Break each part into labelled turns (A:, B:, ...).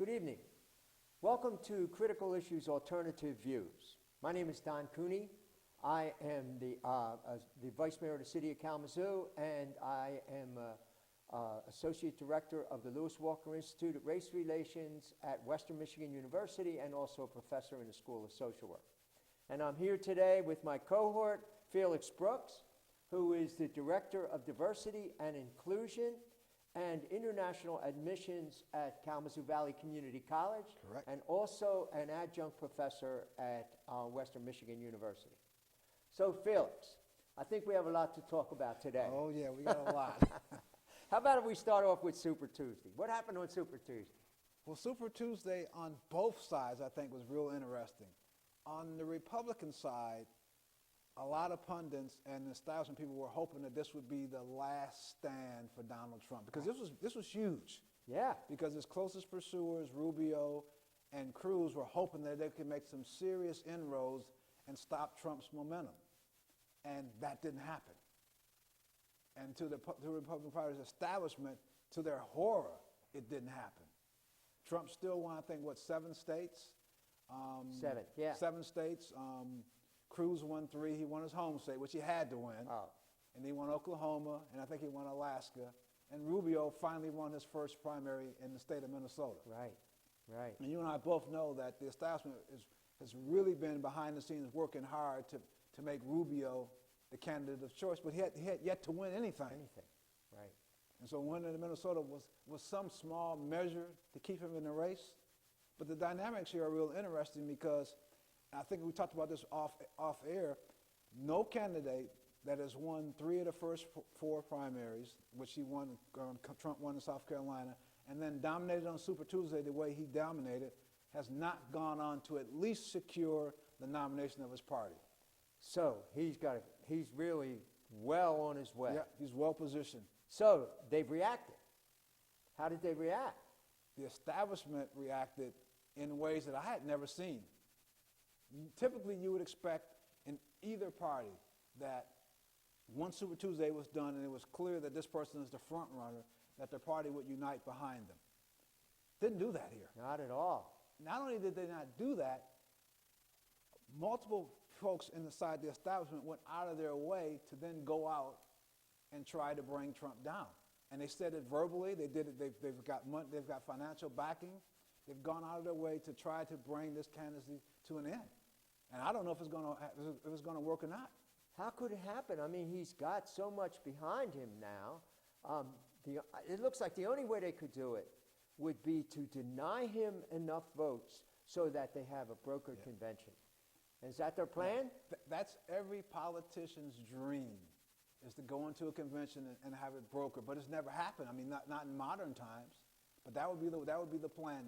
A: Good evening. Welcome to Critical Issues Alternative Views. My name is Don Cooney. I am the Vice Mayor of the City of Kalamazoo, and I am Associate Director of the Lewis Walker Institute of Race Relations at Western Michigan University and also a professor in the School of Social Work. And I'm here today with my cohort, Felix Brooks, who is the Director of Diversity and Inclusion and International Admissions at Kalamazoo Valley Community College.
B: Correct.
A: And also an adjunct professor at Western Michigan University. So Felix, I think we have a lot to talk about today.
B: Oh yeah, we got a lot.
A: How about if we start off with Super Tuesday? What happened on Super Tuesday?
B: Well, Super Tuesday on both sides I think was real interesting. On the Republican side, a lot of pundits and establishment people were hoping that this would be the last stand for Donald Trump, because this was huge.
A: Yeah.
B: Because his closest pursuers, Rubio and Cruz, were hoping that they could make some serious inroads and stop Trump's momentum. And that didn't happen. And to the Republican Party's establishment, to their horror, it didn't happen. Trump still won, I think, what, 7 states?
A: 7, yeah.
B: 7 states. Cruz won 3. He won his home state, which he had to win.
A: Oh.
B: And he won Oklahoma, and I think he won Alaska. And Rubio finally won his first primary in the state of Minnesota.
A: Right, right.
B: And you and I both know that the establishment has really been behind the scenes working hard to make Rubio the candidate of choice, but he had yet to win anything.
A: Anything, right.
B: And so winning in Minnesota was some small measure to keep him in the race. But the dynamics here are real interesting because I think we talked about this off air. No candidate that has won 3 of the first 4 primaries, which he won, Trump won in South Carolina, and then dominated on Super Tuesday the way he dominated, has not gone on to at least secure the nomination of his party.
A: So he's really well on his way.
B: Yeah, he's well positioned.
A: So they've reacted. How did they react?
B: The establishment reacted in ways that I had never seen. Typically, you would expect in either party that once Super Tuesday was done and it was clear that this person is the front runner, that the party would unite behind them. Didn't do that here.
A: Not at all.
B: Not only did they not do that, multiple folks inside the establishment went out of their way to then go out and try to bring Trump down. And they said it verbally. They did it. They've got financial backing. They've gone out of their way to try to bring this candidacy to an end. And I don't know if it's going to work or not.
A: How could it happen? I mean, he's got so much behind him now. It looks like the only way they could do it would be to deny him enough votes so that they have a brokered convention. Is that their plan?
B: That's every politician's dream, is to go into a convention and have it brokered. But it's never happened. I mean, not in modern times. But that would be the plan,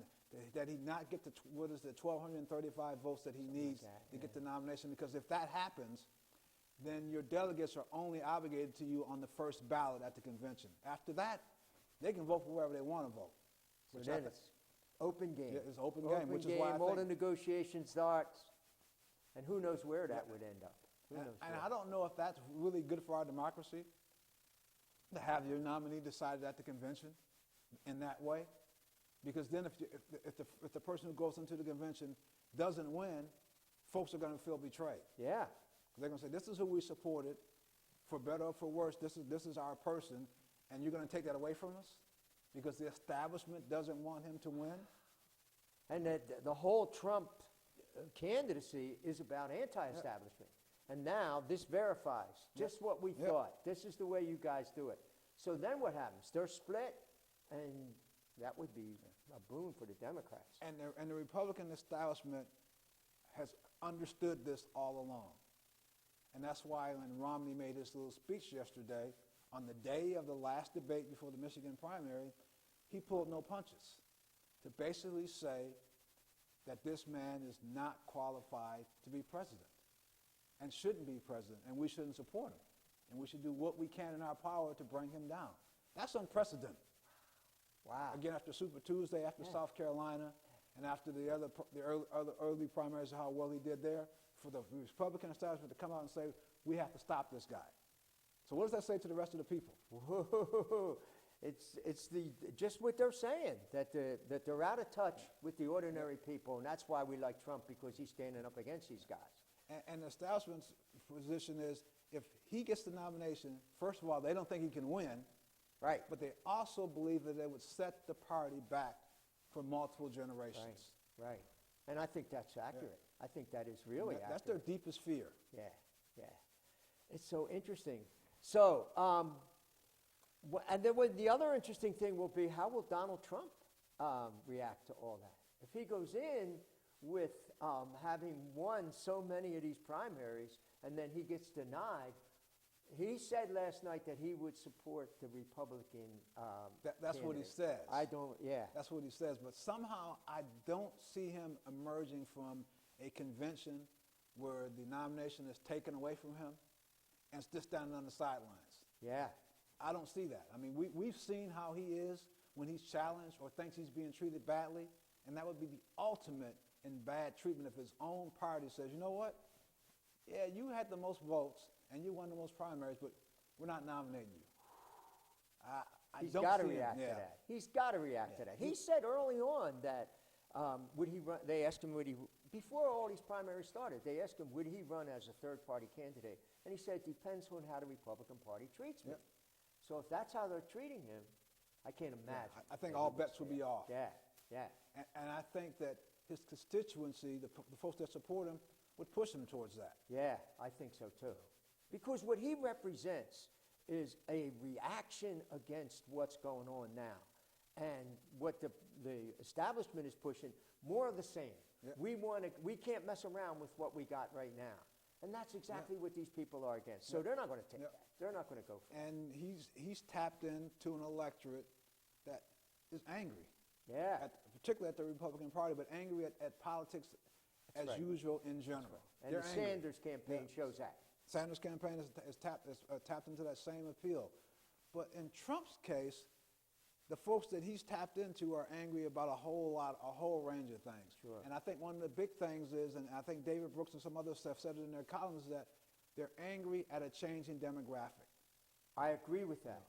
B: that he not get the 1,235 votes that he needs to get the nomination. Because if that happens, then your delegates are only obligated to you on the first ballot at the convention. After that, they can vote for wherever they want to vote.
A: So then it's open game.
B: Yeah, it's open game, which is why I
A: all
B: think
A: the negotiation starts, and who knows where that would end up.
B: And I don't know if that's really good for our democracy, to have your nominee decided at the convention in that way. Because then if the person who goes into the convention doesn't win, folks are going to feel betrayed.
A: Yeah.
B: They're going to say, this is who we supported, for better or for worse, this is our person, and you're going to take that away from us because the establishment doesn't want him to win?
A: And the whole Trump candidacy is about anti-establishment. Yeah. And now this verifies just what we thought. This is the way you guys do it. So then what happens? They're split, and that would be a boon for the Democrats.
B: And the Republican establishment has understood this all along. And that's why when Romney made his little speech yesterday, on the day of the last debate before the Michigan primary, he pulled no punches to basically say that this man is not qualified to be president and shouldn't be president, and we shouldn't support him. And we should do what we can in our power to bring him down. That's unprecedented.
A: Wow.
B: Again, after Super Tuesday, after South Carolina, and after the early primaries, how well he did there, for the Republican establishment to come out and say, we have to stop this guy. So what does that say to the rest of the people?
A: Whoa. just what they're saying, that they're out of touch with the ordinary people, and that's why we like Trump, because he's standing up against these guys.
B: And the establishment's position is, if he gets the nomination, first of all, they don't think he can win,
A: Right.
B: but they also believe that it would set the party back for multiple generations.
A: Right. And I think that's accurate. I think that is really accurate.
B: That's their deepest fear.
A: Yeah. It's so interesting. So, and then the other interesting thing will be, how will Donald Trump react to all that? If he goes in with having won so many of these primaries and then he gets denied, he said last night that he would support the Republican
B: That's what he
A: candidate.
B: says. That's what he says. But somehow I don't see him emerging from a convention where the nomination is taken away from him and just standing on the sidelines.
A: Yeah.
B: I don't see that. I mean, we've seen how he is when he's challenged or thinks he's being treated badly, and that would be the ultimate in bad treatment if his own party says, you know what? Yeah, you had the most votes and you won the most primaries, but we're not nominating you.
A: He's got to react to that. He's got to react to that. He said early on that would he run? They asked him before all these primaries started. They asked him would he run as a third-party candidate, and he said it depends on how the Republican Party treats me. So if that's how they're treating him, I can't imagine.
B: I think all bets will be off.
A: Yeah.
B: And I think that his constituency, the folks that support him, would push him towards that.
A: Yeah, I think so too. Because what he represents is a reaction against what's going on now. And what the establishment is pushing, more of the same.
B: Yeah.
A: We can't mess around with what we got right now. And that's exactly what these people are against. So they're not going to take that. They're not going to go for it.
B: And he's tapped into an electorate that is angry.
A: Yeah.
B: Particularly at the Republican Party, but angry at politics as usual in general.
A: And the Sanders campaign shows that.
B: Sanders campaign has tapped into that same appeal. But in Trump's case, the folks that he's tapped into are angry about a whole range of things.
A: Sure.
B: And I think one of the big things is, and I think David Brooks and some others have said it in their columns, is that they're angry at a changing demographic.
A: I agree with that.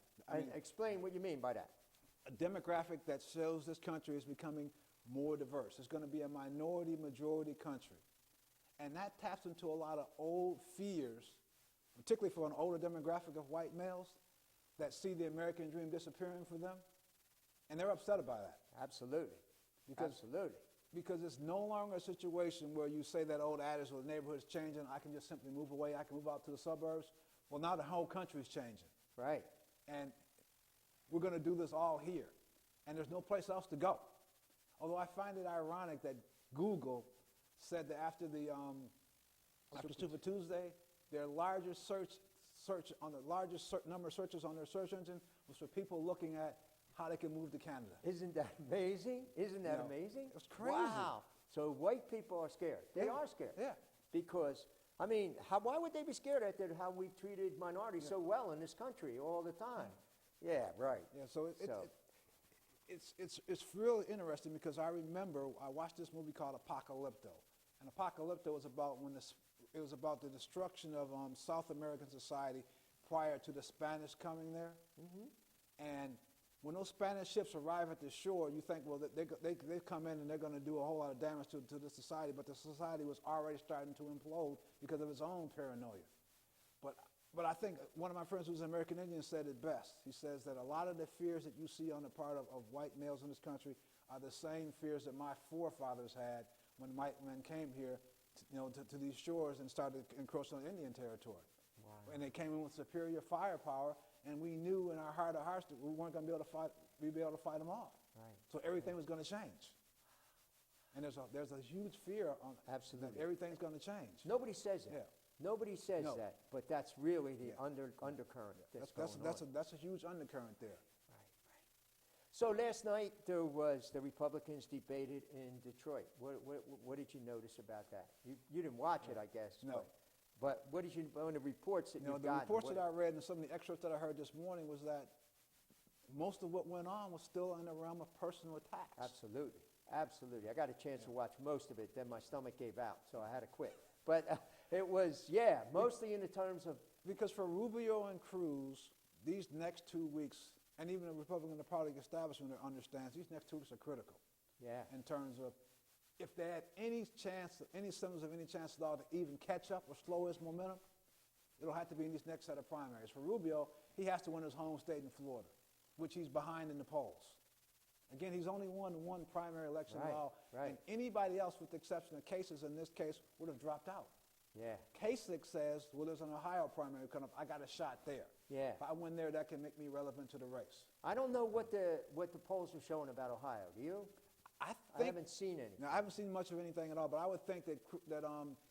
A: Explain what you mean by that.
B: A demographic that shows this country is becoming more diverse. It's going to be a minority-majority country. And that taps into a lot of old fears, particularly for an older demographic of white males that see the American dream disappearing for them. And they're upset about that.
A: Absolutely. Because
B: it's no longer a situation where you say that old adage, well, the neighborhood's changing, I can just simply move away, I can move out to the suburbs. Well, now the whole country's changing.
A: Right.
B: And we're going to do this all here. And there's no place else to go. Although I find it ironic that Google said that after Super Tuesday, their largest number of searches on their search engine was for people looking at how they can move to Canada.
A: Isn't that amazing? Amazing?
B: It's crazy.
A: Wow. So white people are scared. They are scared.
B: Yeah.
A: Because, why would they be scared at how we treated minorities so well in this country all the time? Yeah, right.
B: Yeah, it's really interesting because I remember I watched this movie called Apocalypto. And Apocalypto was about the destruction of South American society prior to the Spanish coming there. Mm-hmm. And when those Spanish ships arrive at the shore, you think, well, they come in and they're going to do a whole lot of damage to the society, but the society was already starting to implode because of its own paranoia. But I think one of my friends who's an American Indian said it best. He says that a lot of the fears that you see on the part of white males in this country are the same fears that my forefathers had when white men came here to these shores and started encroaching on Indian territory. Wow. And they came in with superior firepower, and we knew in our heart of hearts that we weren't going to be able to fight them off.
A: Right.
B: So everything was going to change. And there's a huge fear that everything's going to change.
A: Nobody says that.
B: Yeah.
A: Nobody says that, but that's really the undercurrent that's going on.
B: That's a huge undercurrent there.
A: Right. So last night the Republicans debated in Detroit. What did you notice about that? You didn't watch it, I guess.
B: No.
A: But what did you, on the reports that you got?
B: The reports that I read and some of the excerpts that I heard this morning was that most of what went on was still in the realm of personal attacks.
A: Absolutely. I got a chance to watch most of it, then my stomach gave out, so I had to quit. But it was, mostly in the terms of...
B: Because for Rubio and Cruz, these next 2 weeks and even the Republican Party establishment understands these next 2 weeks are critical
A: Yeah.
B: in terms of if they had any chance, any semblance of any chance at all to even catch up or slow his momentum, it'll have to be in this next set of primaries. For Rubio, he has to win his home state in Florida, which he's behind in the polls. Again, he's only won one primary election at all, and anybody else, with the exception of Kasich in this case, would have dropped out.
A: Yeah.
B: Kasich says, well, there's an Ohio primary coming up. I got a shot there.
A: Yeah.
B: If I win there, that can make me relevant to the race.
A: I don't know what the polls are showing about Ohio. Do you?
B: I
A: I haven't seen any.
B: Now, I haven't seen much of anything at all, but I would think that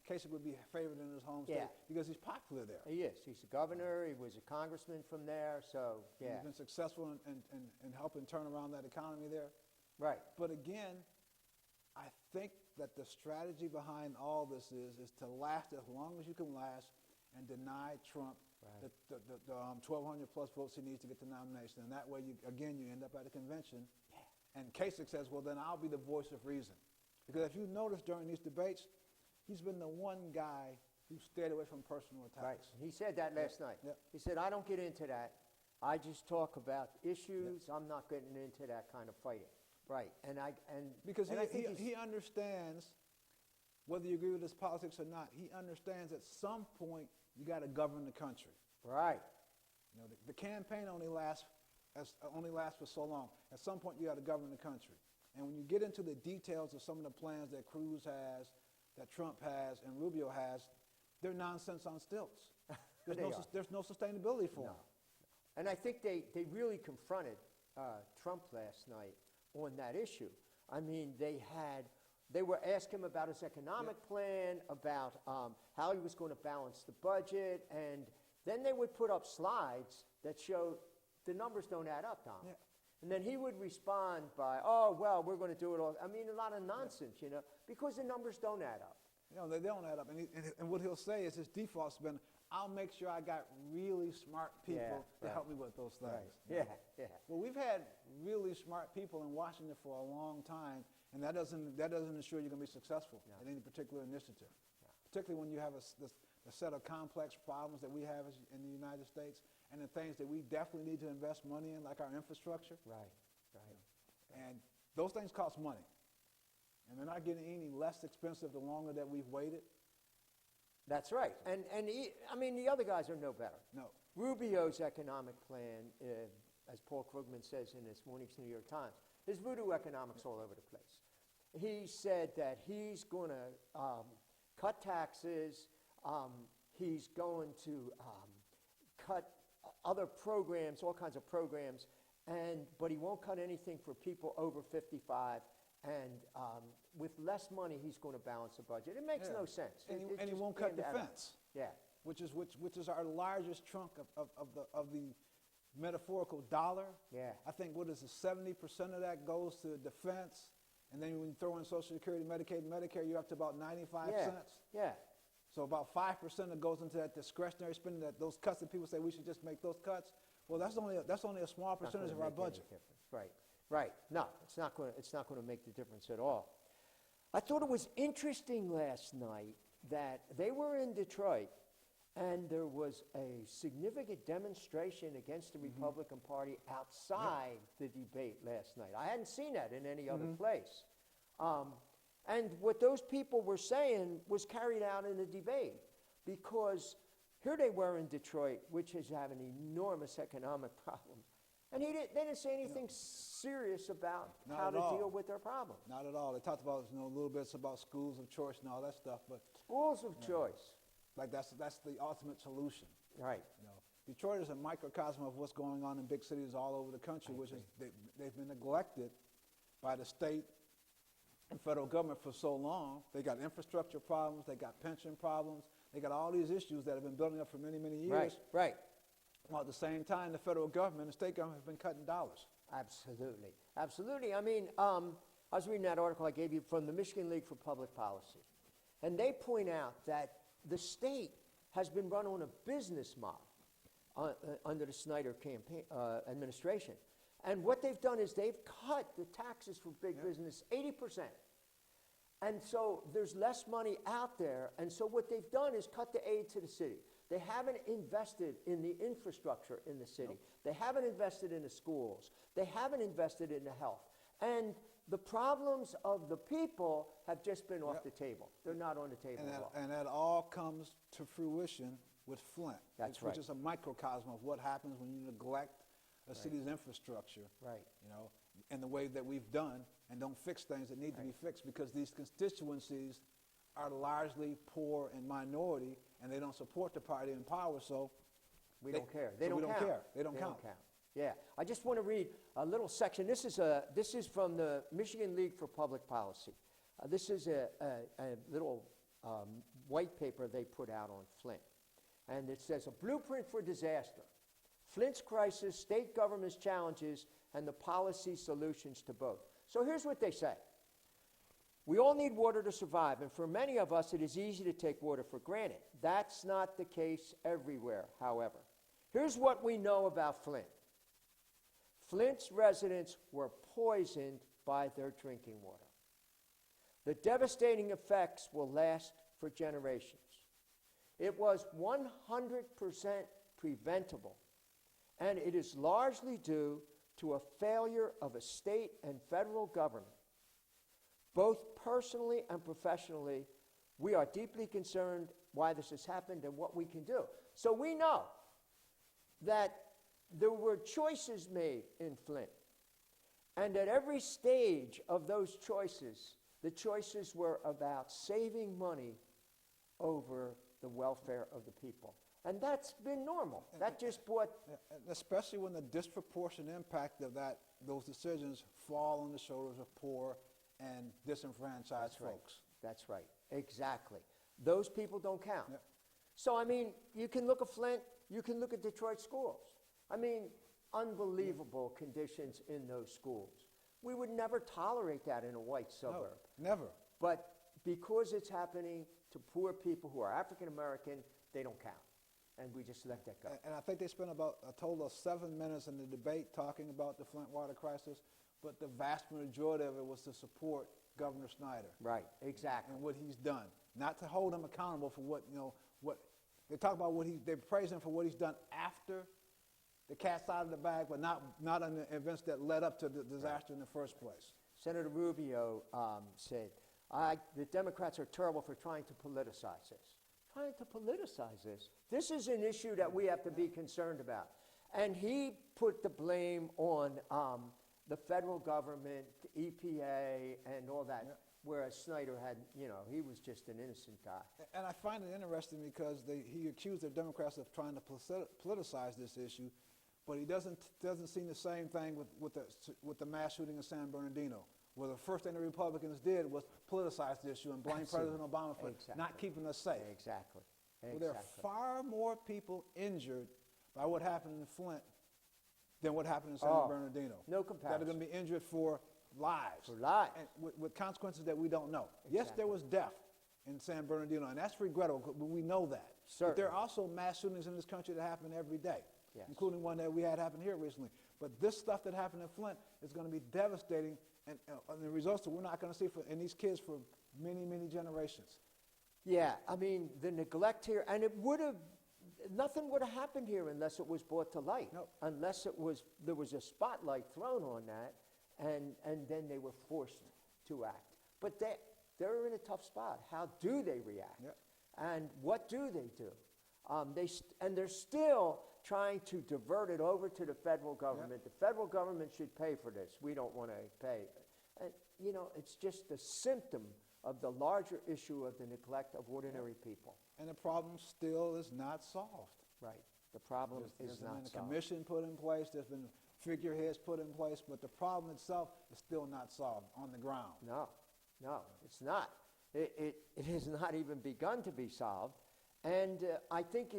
B: Kasich would be favored in his home state because he's popular there.
A: He is. He's a governor. He was a congressman from there. So, yeah.
B: He's been successful in helping turn around that economy there.
A: Right.
B: But again, I think that the strategy behind all this is to last as long as you can last and deny Trump the 1,200 plus votes he needs to get the nomination. And that way, you end up at a convention. And Kasich says, well, then I'll be the voice of reason. Because if you notice during these debates, he's been the one guy who stayed away from personal attacks.
A: Right. He said that last night.
B: Yeah.
A: He said, I don't get into that. I just talk about issues. I'm not getting into that kind of fighting. Right.
B: Because
A: I think
B: he understands, whether you agree with his politics or not, he understands at some point you got to govern the country.
A: Right.
B: You know, the campaign only lasts for so long. At some point, you got to govern the country. And when you get into the details of some of the plans that Cruz has, that Trump has, and Rubio has, they're nonsense on stilts. There's no sustainability for them.
A: And I think they really confronted Trump last night on that issue. I mean, they were asking him about his economic plan, about how he was going to balance the budget, and then they would put up slides that showed the numbers don't add up, Tom.
B: Yeah.
A: And then he would respond by, oh, well, we're going to do it all. I mean, a lot of nonsense, because the numbers don't add up.
B: They don't add up. And what he'll say is his default's been, I'll make sure I got really smart people to help me with those things.
A: Right. Yeah.
B: Well, we've had really smart people in Washington for a long time, and that doesn't ensure you're going to be successful in any particular initiative. Particularly when you have a set of complex problems that we have in the United States, and the things that we definitely need to invest money in, like our infrastructure.
A: Right.
B: And those things cost money. And they're not getting any less expensive the longer that we've waited.
A: That's right. And the other guys are no better.
B: No.
A: Rubio's economic plan, as Paul Krugman says in this morning's New York Times, is voodoo economics all over the place. He said that he's going to cut taxes. He's going to cut other programs, all kinds of programs, but he won't cut anything for people over 55. And with less money, he's going to balance the budget. It makes no sense.
B: And he won't cut defense.
A: Yeah.
B: Which is our largest chunk of the metaphorical dollar.
A: Yeah.
B: I think, 70% of that goes to defense. And then when you throw in Social Security, Medicaid, and Medicare, you're up to about 95 cents.
A: Yeah.
B: So about 5% that goes into that discretionary spending, those cuts that people say we should just make those cuts. Well, that's only a small percentage of our budget.
A: Right. No, it's not going to make the difference at all. I thought it was interesting last night that they were in Detroit, and there was a significant demonstration against the Republican Party outside the debate last night. I hadn't seen that in any other place. And what those people were saying was carried out in the debate, because here they were in Detroit, which is having enormous economic problems. And they didn't say anything serious about how to deal with their problem.
B: Not at all. They talked about a little bit about schools of choice and all that stuff, but
A: schools of choice,
B: like that's the ultimate solution.
A: Right.
B: Detroit is a microcosm of what's going on in big cities all over the country, which is they've been neglected by the state and federal government for so long. They got infrastructure problems. They got pension problems. They got all these issues that have been building up for many, many years.
A: Right.
B: While at the same time, the federal government and state government have been cutting dollars.
A: Absolutely. I mean, I was reading that article I gave you from the Michigan League for Public Policy. And they point out that the state has been run on a business model under the Snyder campaign administration. And what they've done is they've cut the taxes for big business 80%. And so there's less money out there. And so what they've done is cut the aid to the city. They haven't invested in the infrastructure in the city.
B: Nope.
A: They haven't invested in the schools. They haven't invested in the health. And the problems of the people have just been off the table. They're not on the table at all.
B: And that all comes to fruition with Flint,
A: That's
B: which
A: right.
B: is a microcosm of what happens when you neglect a city's infrastructure,
A: Right.
B: you know, in the way that we've done, and don't fix things that need to be fixed, because these constituencies are largely poor and minority, and they don't support the party in power, so
A: We don't care.
B: so we don't
A: count.
B: care. They don't count.
A: Yeah. I just want to read a little section. This is from the Michigan League for Public Policy. This is a little white paper they put out on Flint. And it says, a blueprint for disaster. Flint's crisis, state government's challenges, and the policy solutions to both. So here's what they say. We all need water to survive, and for many of us, it is easy to take water for granted. That's not the case everywhere, however. Here's what we know about Flint. Flint's residents were poisoned by their drinking water. The devastating effects will last for generations. It was 100% preventable, and it is largely due to a failure of a state and federal government. Both personally and professionally, we are deeply concerned why this has happened and what we can do. So we know that there were choices made in Flint, and at every stage of those choices, the choices were about saving money over the welfare of the people. And that's been normal. That just brought...
B: Especially when the disproportionate impact of those decisions fall on the shoulders of poor and disenfranchised folks.
A: That's right. Exactly. Those people don't count.
B: Yep.
A: So, I mean, you can look at Flint, you can look at Detroit schools. I mean, unbelievable conditions in those schools. We would never tolerate that in a white suburb.
B: No, never.
A: But because it's happening to poor people who are African American, they don't count. And we just let that go.
B: And I think they spent about a total of 7 minutes in the debate talking about the Flint water crisis, but the vast majority of it was to support Governor Snyder.
A: Right, exactly.
B: And what he's done. Not to hold him accountable for what, they talk about they praise him for what he's done after the cat's out of the bag, but not on the events that led up to the disaster in the first place.
A: Senator Rubio said, the Democrats are terrible for trying to politicize this. Trying to politicize this? This is an issue that we have to be concerned about. And he put the blame on the federal government, the EPA, and all that, whereas Snyder had, he was just an innocent guy.
B: And I find it interesting because he accused the Democrats of trying to politicize this issue, but he doesn't see the same thing with the mass shooting in San Bernardino, where the first thing the Republicans did was politicize the issue and blame President Obama for not keeping us safe.
A: Exactly.
B: Well, there are far more people injured by what happened in Flint than what happened in San Bernardino.
A: No comparison.
B: That are going to be injured for lives.
A: For lives.
B: And with consequences that we don't know. Yes, there was death in San Bernardino, and that's regrettable, but we know that.
A: Certainly.
B: But there are also mass shootings in this country that happen every day, including one that we had happen here recently. But this stuff that happened in Flint is going to be devastating, and the results that we're not going to see in these kids for many, many generations.
A: Yeah, I mean, the neglect here, and nothing would have happened here unless it was brought to light.
B: No.
A: Unless there was a spotlight thrown on that, and then they were forced to act. But they're in a tough spot. How do they react?
B: Yep.
A: And what do they do? They're still trying to divert it over to the federal government.
B: Yep.
A: The federal government should pay for this. We don't want to pay. And, it's just a symptom of the larger issue of the neglect of ordinary people.
B: And the problem still is not solved.
A: Right. The problem
B: There's
A: is
B: been
A: not
B: a
A: solved.
B: commission put in place, there's been figureheads put in place, but the problem itself is still not solved on the ground.
A: No, it's not. It has not even begun to be solved. And I think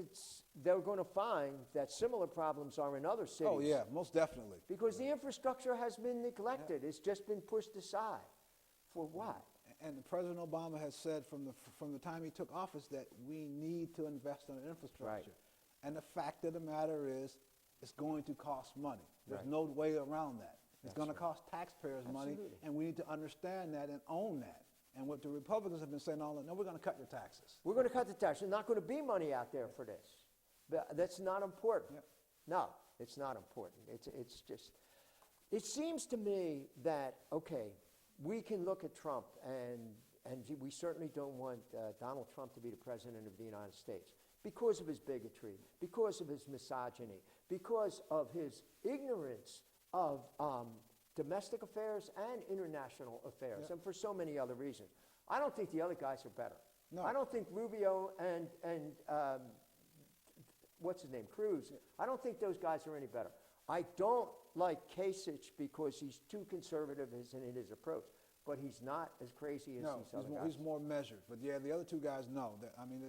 A: they're going to find that similar problems are in other cities.
B: Oh, yeah, most definitely.
A: Because the infrastructure has been neglected. It's just been pushed aside. For what?
B: And President Obama has said from the time he took office that we need to invest in infrastructure.
A: Right.
B: And the fact of the matter is, it's going to cost money. There's
A: Right.
B: no way around that. It's
A: That's
B: going to
A: right.
B: cost taxpayers money,
A: Absolutely.
B: and we need to understand that and own that. And what the Republicans have been saying all along, no, we're going to cut your taxes.
A: We're going to cut the tax. There's not going to be money out there for this. That's not important.
B: Yep.
A: No, it's not important. It's just, it seems to me that, okay, we can look at Trump, and we certainly don't want Donald Trump to be the president of the United States because of his bigotry, because of his misogyny, because of his ignorance of domestic affairs and international affairs,
B: Yep.
A: and for so many other reasons. I don't think the other guys are better.
B: No.
A: I don't think Rubio and what's his name, Cruz, I don't think those guys are any better. I don't like Kasich because he's too conservative in his approach, but he's not as crazy as these other guys.
B: He's more measured. But yeah, the other two guys, no. I mean,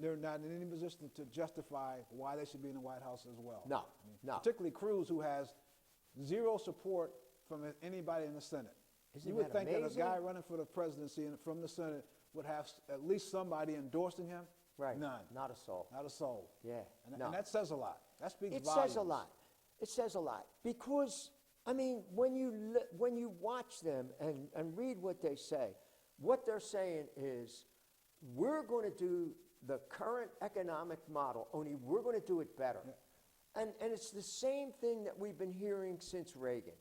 B: they're not in any position to justify why they should be in the White House as well.
A: No,
B: I mean,
A: no.
B: Particularly Cruz, who has zero support from anybody in the Senate.
A: Isn't
B: You would
A: that
B: think that a
A: amazing?
B: guy running for the presidency from the Senate would have at least somebody endorsing him.
A: Right.
B: None.
A: Not a soul.
B: Not a soul.
A: Yeah.
B: And,
A: no.
B: and that says a lot. That speaks
A: It
B: volumes.
A: says a lot. It says a lot because, I mean, when you watch them and read what they say, what they're saying is, we're going to do the current economic model, only we're going to do it better.
B: Yeah.
A: And it's the same thing that we've been hearing since Reagan.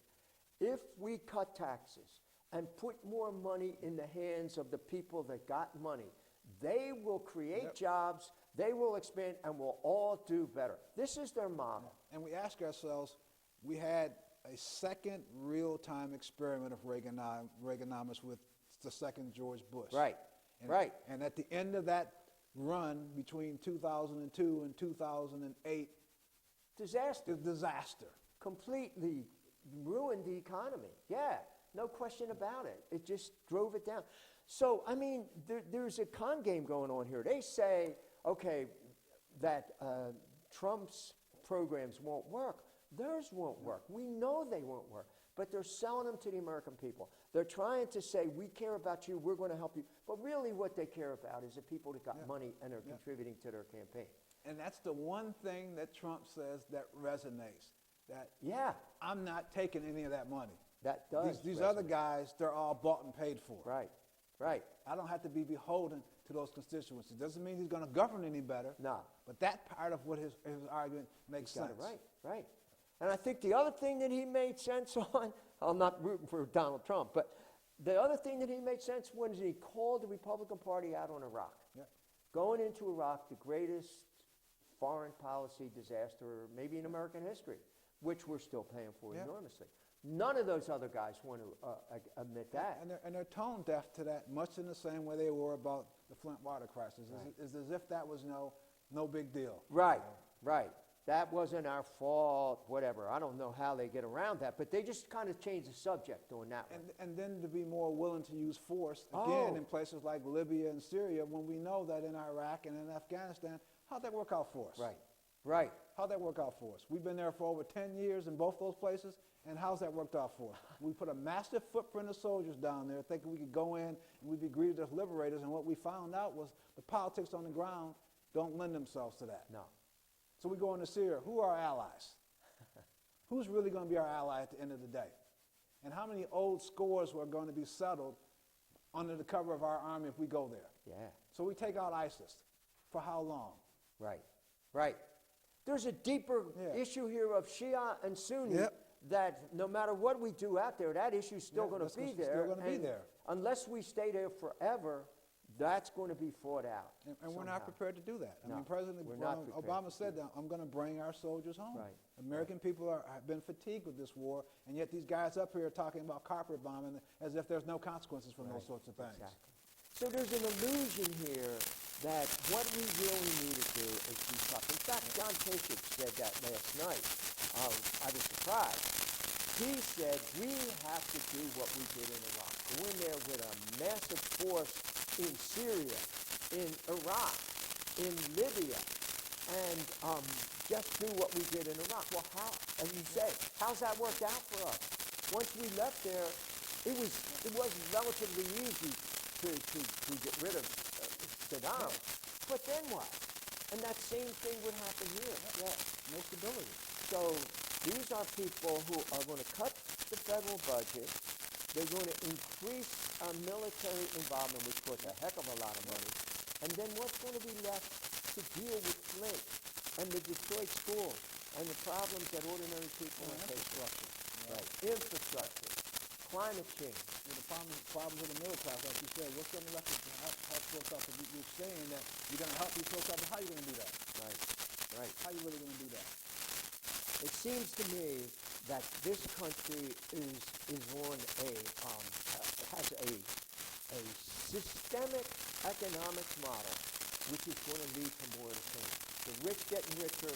A: If we cut taxes and put more money in the hands of the people that got money, they will create
B: Yep.
A: jobs, they will expand, and we'll all do better. This is their model.
B: And we ask ourselves, we had a second real-time experiment of Reaganomics with the second George Bush.
A: Right,
B: And,
A: right.
B: And at the end of that run between 2002 and 2008,
A: Disaster.
B: the disaster.
A: Completely ruined the economy. Yeah, no question about it. It just drove it down. So, I mean, there's a con game going on here. They say, okay, that Trump's programs won't work. Theirs won't work. We know they won't work. But they're selling them to the American people. They're trying to say, we care about you, we're going to help you. But really what they care about is the people that got money and are contributing to their campaign.
B: And that's the one thing that Trump says that resonates, that
A: Yeah,
B: I'm not taking any of that money.
A: that does.
B: These
A: resonate.
B: other guys, they're all bought and paid for.
A: Right, right.
B: I don't have to be beholden to those constituencies. Doesn't mean he's going to govern any better.
A: No.
B: But that part of what his argument makes
A: Got
B: sense.
A: it right, right. And I think the other thing that he made sense on, I'm not rooting for Donald Trump, but the other thing that he made sense was he called the Republican Party out on Iraq.
B: Yeah.
A: Going into Iraq, the greatest foreign policy disaster maybe in American history, which we're still paying for
B: Yeah.
A: enormously. None of those other guys want to admit that.
B: And they're tone deaf to that, much in the same way they were about the Flint water crisis.
A: Right.
B: It's as if that was no big deal.
A: Right, right. That wasn't our fault, whatever. I don't know how they get around that, but they just kind of changed the subject on that one.
B: And then to be more willing to use force,
A: Oh.
B: again, in places like Libya and Syria, when we know that in Iraq and in Afghanistan, how'd that work out for us?
A: Right, right.
B: How'd that work out for us? We've been there for over 10 years in both those places, and how's that worked out for us? We put a massive footprint of soldiers down there thinking we could go in and we'd be greeted as liberators, and what we found out was the politics on the ground don't lend themselves to that.
A: No.
B: So we go into Syria. Who are our allies? Who's really going to be our ally at the end of the day? And how many old scores were going to be settled under the cover of our army if we go there?
A: Yeah,
B: So we take out ISIS. For how long?
A: right, right. There's a deeper
B: Yeah.
A: issue here of Shia and Sunni
B: Yep.
A: that no matter what we do out there, that issue's still
B: Yeah,
A: going
B: that's
A: to be
B: still
A: there.
B: gonna be
A: and
B: there.
A: Unless we stay there forever, that's going to be fought out.
B: And we're not
A: somehow.
B: prepared to do that. I
A: No,
B: mean, President
A: we're not prepared
B: Obama
A: to
B: said
A: do
B: that, I'm going to bring our soldiers home.
A: Right,
B: American people have been fatigued with this war, and yet these guys up here are talking about carpet bombing as if there's no consequences from those
A: Right,
B: sorts of things.
A: Exactly. So there's an illusion here that what we really need to do is be tough. In fact, John Kasich said that last night. I was surprised. He said, we have to do what we did in Iraq. Go in there with a massive force in Syria, in Iraq, in Libya, and just do what we did in Iraq. Well, how, as you say, how's that worked out for us? Once we left there, it was relatively easy to get rid of Saddam. But then what? And that same thing would happen here. Yeah, no stability. So these are people who are going to cut the federal budget. They're going to increase our military involvement, which costs a heck of a lot of money. And then what's going to be left to deal with Flint and the Detroit schools and the problems that ordinary people are facing.
B: Infrastructure.
A: Right. Infrastructure, climate change.
B: With the problems of the middle class, like you said, what's going to help folks out? You're saying that you're going to help these folks out, but how are you going to do that?
A: Right. Right.
B: How are you really going to do that?
A: It seems to me that this country is on has a systemic economic model which is going to lead to more of the same. The rich getting richer,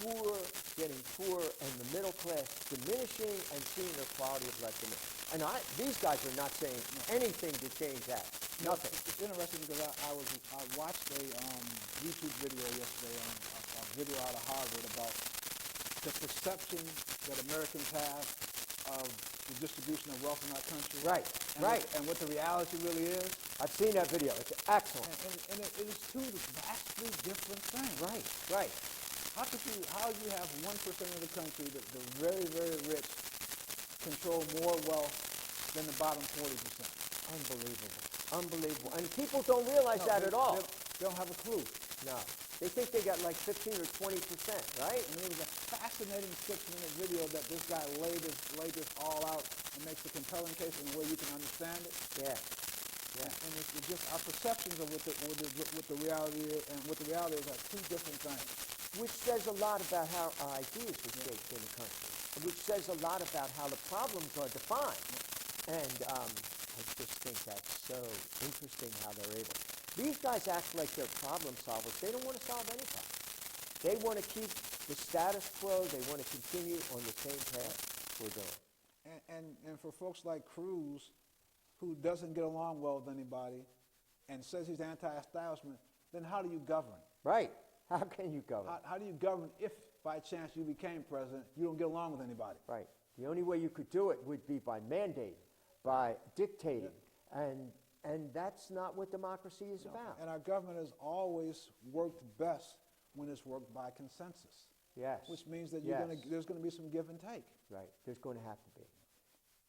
A: poor getting poorer, and the middle class diminishing and seeing their quality of life diminish. And these guys are not saying anything to change that. Nothing.
B: It's interesting because I watched a YouTube video yesterday on a video out of Harvard about the perception that Americans have of the distribution of wealth in our country.
A: Right, right.
B: And what the reality really is.
A: I've seen that video. It's excellent.
B: And it is two vastly different things.
A: Right, right.
B: How do you have 1% of the country, the very, very rich, control more wealth than the bottom 40%?
A: Unbelievable. Unbelievable. And people don't realize that at all.
B: They don't have a clue.
A: No. They think they got like 15 or 20%, right?
B: And it was a fascinating 6-minute video that this guy laid this all out and makes a compelling case in a way you can understand it.
A: Yeah. Yeah.
B: And it's just our perceptions of what the reality is and what the reality is are two different things.
A: Which says a lot about how our ideas are shaped in the country. Which says a lot about how the problems are defined. And I just think that's so interesting how they're able. These guys act like they're problem solvers. They don't want to solve any problem. They want to keep the status quo. They want to continue on the same path we're doing.
B: And for folks like Cruz, who doesn't get along well with anybody and says he's anti-establishment, then how do you govern?
A: Right. How can you govern?
B: How do you govern if, by chance, you became president, you don't get along with anybody?
A: Right. The only way you could do it would be by mandate, by dictating. Yeah. And that's not what democracy is about.
B: And our government has always worked best when it's worked by consensus.
A: Yes.
B: Which means that there's going to be some give and take.
A: Right. There's going to have to be.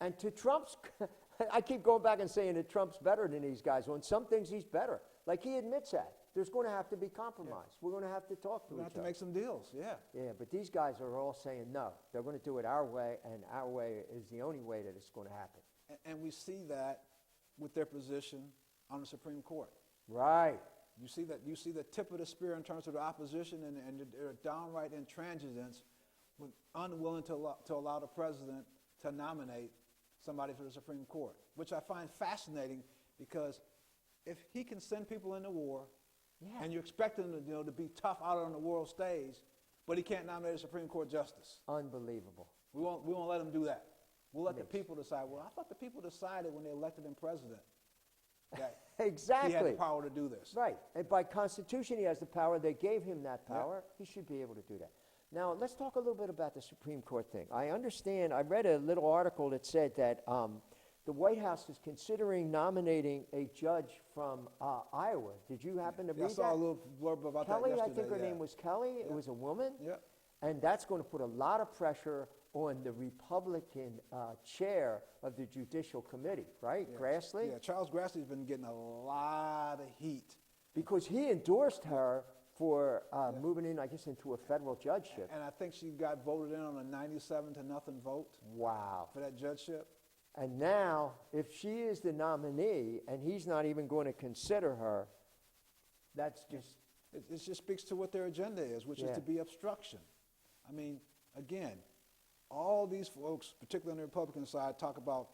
A: And to Trump's, I keep going back and saying that Trump's better than these guys. On some things, he's better. Like he admits that. There's going to have to be compromise. Yeah. We're going to have to talk to each other.
B: We're going to have to make some deals, yeah.
A: Yeah, but these guys are all saying no. They're going to do it our way, and our way is the only way that it's going to happen.
B: And we see that with their position on the Supreme Court.
A: Right.
B: You see the tip of the spear in terms of the opposition and their downright intransigence, unwilling to allow the president to nominate somebody for the Supreme Court, which I find fascinating because if he can send people into war, and you expect him to be tough out on the world stage, but he can't nominate a Supreme Court justice.
A: Unbelievable.
B: We won't let him do that. We'll let the people decide. Well, I thought the people decided when they elected him president that
A: exactly.
B: he had the power to do this.
A: Right. And by Constitution, he has the power. They gave him that power. He should be able to do that. Now, let's talk a little bit about the Supreme Court thing. I understand, I read a little article that said that the White House is considering nominating a judge from Iowa. Did you happen to read that?
B: I saw a little blurb about
A: Kelly,
B: that yesterday.
A: I think her name was Kelly. It was a woman.
B: Yeah.
A: And that's going to put a lot of pressure on the Republican chair of the Judicial Committee, right?
B: Yeah.
A: Grassley?
B: Yeah, Charles Grassley's been getting a lot of heat.
A: Because he endorsed her for moving in, I guess, into a federal judgeship.
B: And I think she got voted in on a 97-0 vote.
A: Wow.
B: For that judgeship.
A: And now, if she is the nominee and he's not even going to consider her, that's just...
B: It just speaks to what their agenda is, which is to be obstruction. I mean, again, all these folks, particularly on the Republican side, talk about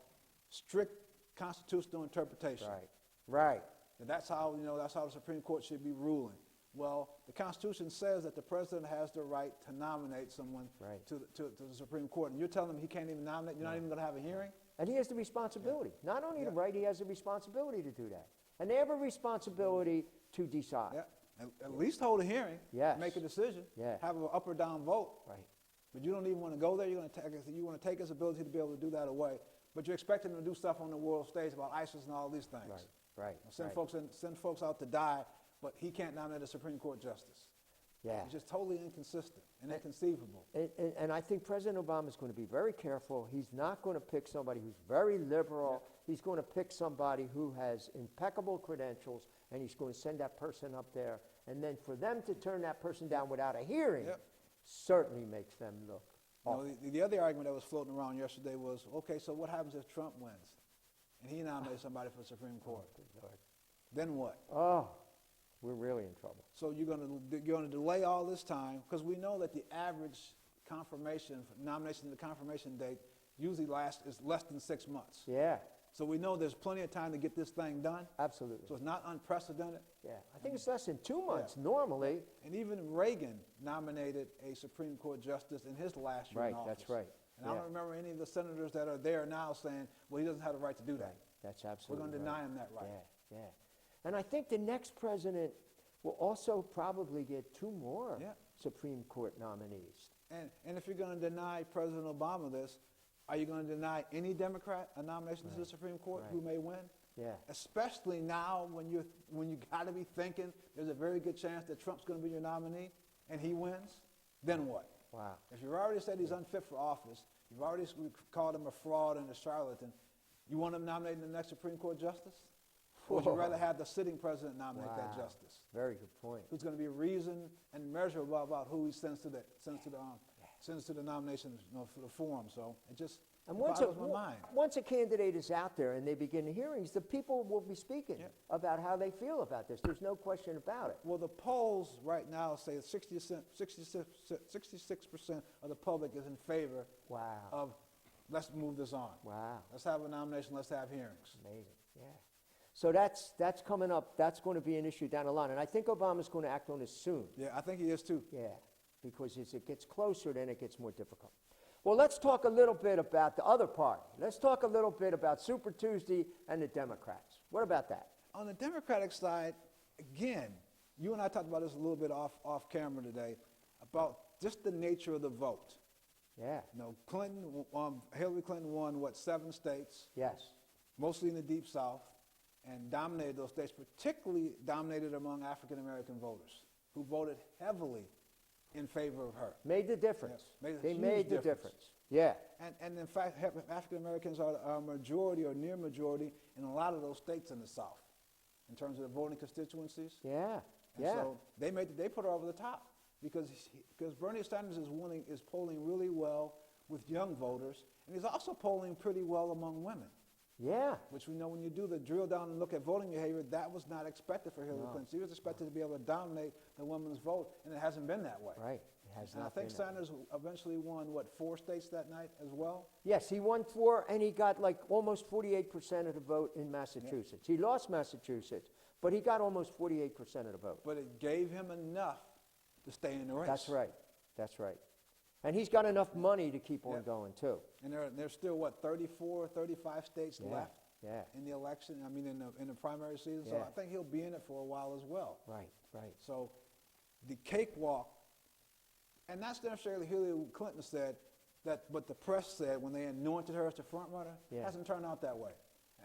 B: strict constitutional interpretation.
A: Right, right.
B: And that's how the Supreme Court should be ruling. Well, the Constitution says that the president has the right to nominate someone to the Supreme Court. And you're telling him he can't even nominate, you're not even going to have a hearing?
A: And he has the responsibility. Not only the right, he has the responsibility to do that. And they have a responsibility to decide.
B: Yeah. At least hold a hearing, make a decision, have an up or down vote.
A: Right.
B: But you don't even want to go there. You want to take his ability to be able to do that away. But you expect him to do stuff on the world stage about ISIS and all these things.
A: Right.
B: Send folks out to die, but he can't nominate a Supreme Court justice.
A: Yeah.
B: It's just totally inconsistent and inconceivable.
A: And I think President Obama is going to be very careful. He's not going to pick somebody who's very liberal. He's going to pick somebody who has impeccable credentials, and he's going to send that person up there. And then for them to turn that person down without a hearing certainly makes them look awful.
B: The other argument that was floating around yesterday was, okay, so what happens if Trump wins and he nominates somebody for the Supreme Court?
A: Good Lord.
B: Then what?
A: Oh, we're really in trouble.
B: So you're going to delay all this time, because we know that the average nomination to confirmation date usually is less than 6 months.
A: Yeah,
B: So we know there's plenty of time to get this thing done.
A: absolutely.
B: So it's not unprecedented.
A: Yeah, I think it's less than 2 months normally.
B: And even Reagan nominated a Supreme Court justice in his last year in
A: Right,
B: office.
A: that's right.
B: And I don't remember any of the senators that are there now saying, well, he doesn't have the right to do that.
A: That's
B: We're
A: absolutely
B: going to deny him that right.
A: Yeah, yeah. And I think the next president will also probably get 2 more Supreme Court nominees.
B: And if you're going to deny President Obama this, are you going to deny any Democrat a nomination to the Supreme Court who may win?
A: Yeah.
B: Especially now when you got to be thinking there's a very good chance that Trump's going to be your nominee and he wins, then what?
A: Wow.
B: If you've already said he's unfit for office, you've already called him a fraud and a charlatan, you want him nominating the next Supreme Court justice? Or would you rather have the sitting president nominate that justice?
A: Very good point.
B: Who's going to be reasoned and measurable about who he sends to the nomination for the forum. So it just boggles my mind.
A: Once a candidate is out there and they begin the hearings, the people will be speaking about how they feel about this. There's no question about it.
B: Well, the polls right now say 66% of the public is in favor of let's move this on.
A: Wow.
B: Let's have a nomination, let's have hearings.
A: Amazing, yeah. So that's coming up. That's going to be an issue down the line. And I think Obama's going to act on this soon.
B: Yeah, I think he is too.
A: Yeah, because as it gets closer, then it gets more difficult. Well, let's talk a little bit about the other party. Let's talk a little bit about Super Tuesday and the Democrats. What about that?
B: On the Democratic side, again, you and I talked about this a little bit off camera today, about just the nature of the vote.
A: Yeah.
B: You know, Hillary Clinton won, 7 states?
A: Yes.
B: Mostly in the Deep South, and dominated those states, particularly dominated among African-American voters, who voted heavily in favor of her.
A: Made the difference.
B: Yes,
A: They made the difference. Yeah.
B: And in fact, African-Americans are a majority or near majority in a lot of those states in the South, in terms of the voting constituencies.
A: Yeah.
B: And so they put her over the top, because Bernie Sanders is polling really well with young voters, and he's also polling pretty well among women.
A: Yeah.
B: Which we know when you do the drill down and look at voting behavior, that was not expected for Hillary Clinton. She was expected to be able to dominate the women's vote, and it hasn't been that way.
A: Right. It has
B: And
A: not
B: I think
A: been that way.
B: Sanders eventually won, 4 states that night as well?
A: Yes, he won 4, and he got like almost 48% of the vote in Massachusetts. He lost Massachusetts, but he got almost 48% of the vote.
B: But it gave him enough to stay in the race.
A: That's right. That's right. And he's got enough money to keep on going, too.
B: And there's still, 34, 35 states left in the election, in the primary season. So
A: Yeah.
B: I think he'll be in it for a while as well.
A: Right, right.
B: So the cakewalk, and not necessarily Hillary Clinton said, but the press said when they anointed her as the front runner, hasn't turned out that way.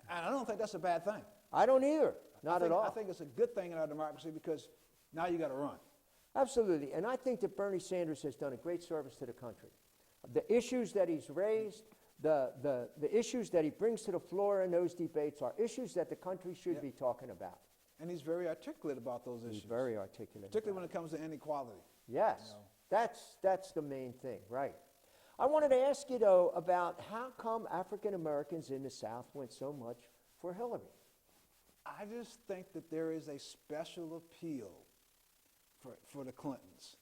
B: And I don't think that's a bad thing.
A: I don't either. Not at all.
B: I think it's a good thing in our democracy, because now you got to run.
A: Absolutely. And I think that Bernie Sanders has done a great service to the country. The issues that he's raised, the issues that he brings to the floor in those debates are issues that the country should be talking about.
B: And he's very articulate about those issues.
A: He's very articulate.
B: Particularly when it comes to inequality.
A: Yes.
B: You know.
A: That's the main thing, right. I wanted to ask you, though, about how come African Americans in the South went so much for Hillary?
B: I just think that there is a special appeal for the Clintons.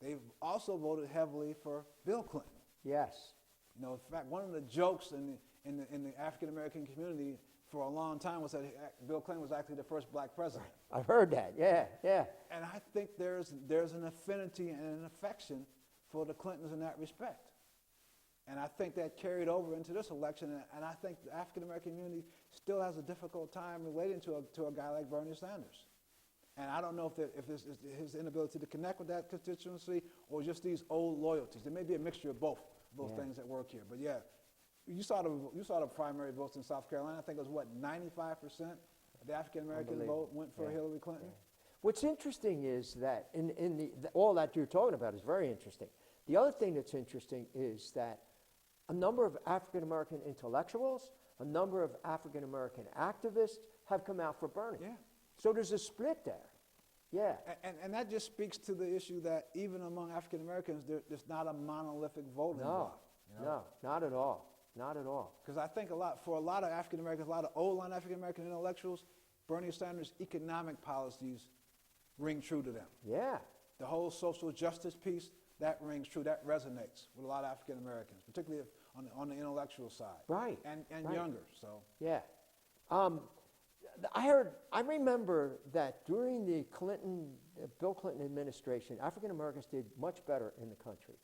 B: They've also voted heavily for Bill Clinton.
A: Yes.
B: You know, in fact, one of the jokes in the African American community for a long time was that Bill Clinton was actually the first black president.
A: I've heard that, yeah.
B: And I think there's an affinity and an affection for the Clintons in that respect. And I think that carried over into this election, and I think the African American community still has a difficult time relating to a guy like Bernie Sanders. And I don't know if it's his inability to connect with that constituency or just these old loyalties. There may be a mixture of both those things at work here. But yeah, you saw the primary votes in South Carolina. I think it was 95% of the African American vote went for Hillary Clinton.
A: Yeah. What's interesting is that all that you're talking about is very interesting. The other thing that's interesting is that a number of African American intellectuals, a number of African American activists have come out for Bernie.
B: Yeah.
A: So there's a split there. Yeah.
B: And that just speaks to the issue that even among African Americans, there's not a monolithic voting bloc.
A: No, not at all. Not at all.
B: Because I think for a lot of African Americans, a lot of old-line African American intellectuals, Bernie Sanders' economic policies ring true to them.
A: Yeah.
B: The whole social justice piece, that rings true, that resonates with a lot of African Americans, particularly on the intellectual side.
A: Right.
B: And
A: right.
B: younger, so.
A: Yeah. I remember that during the Bill Clinton administration, African Americans did much better in the country.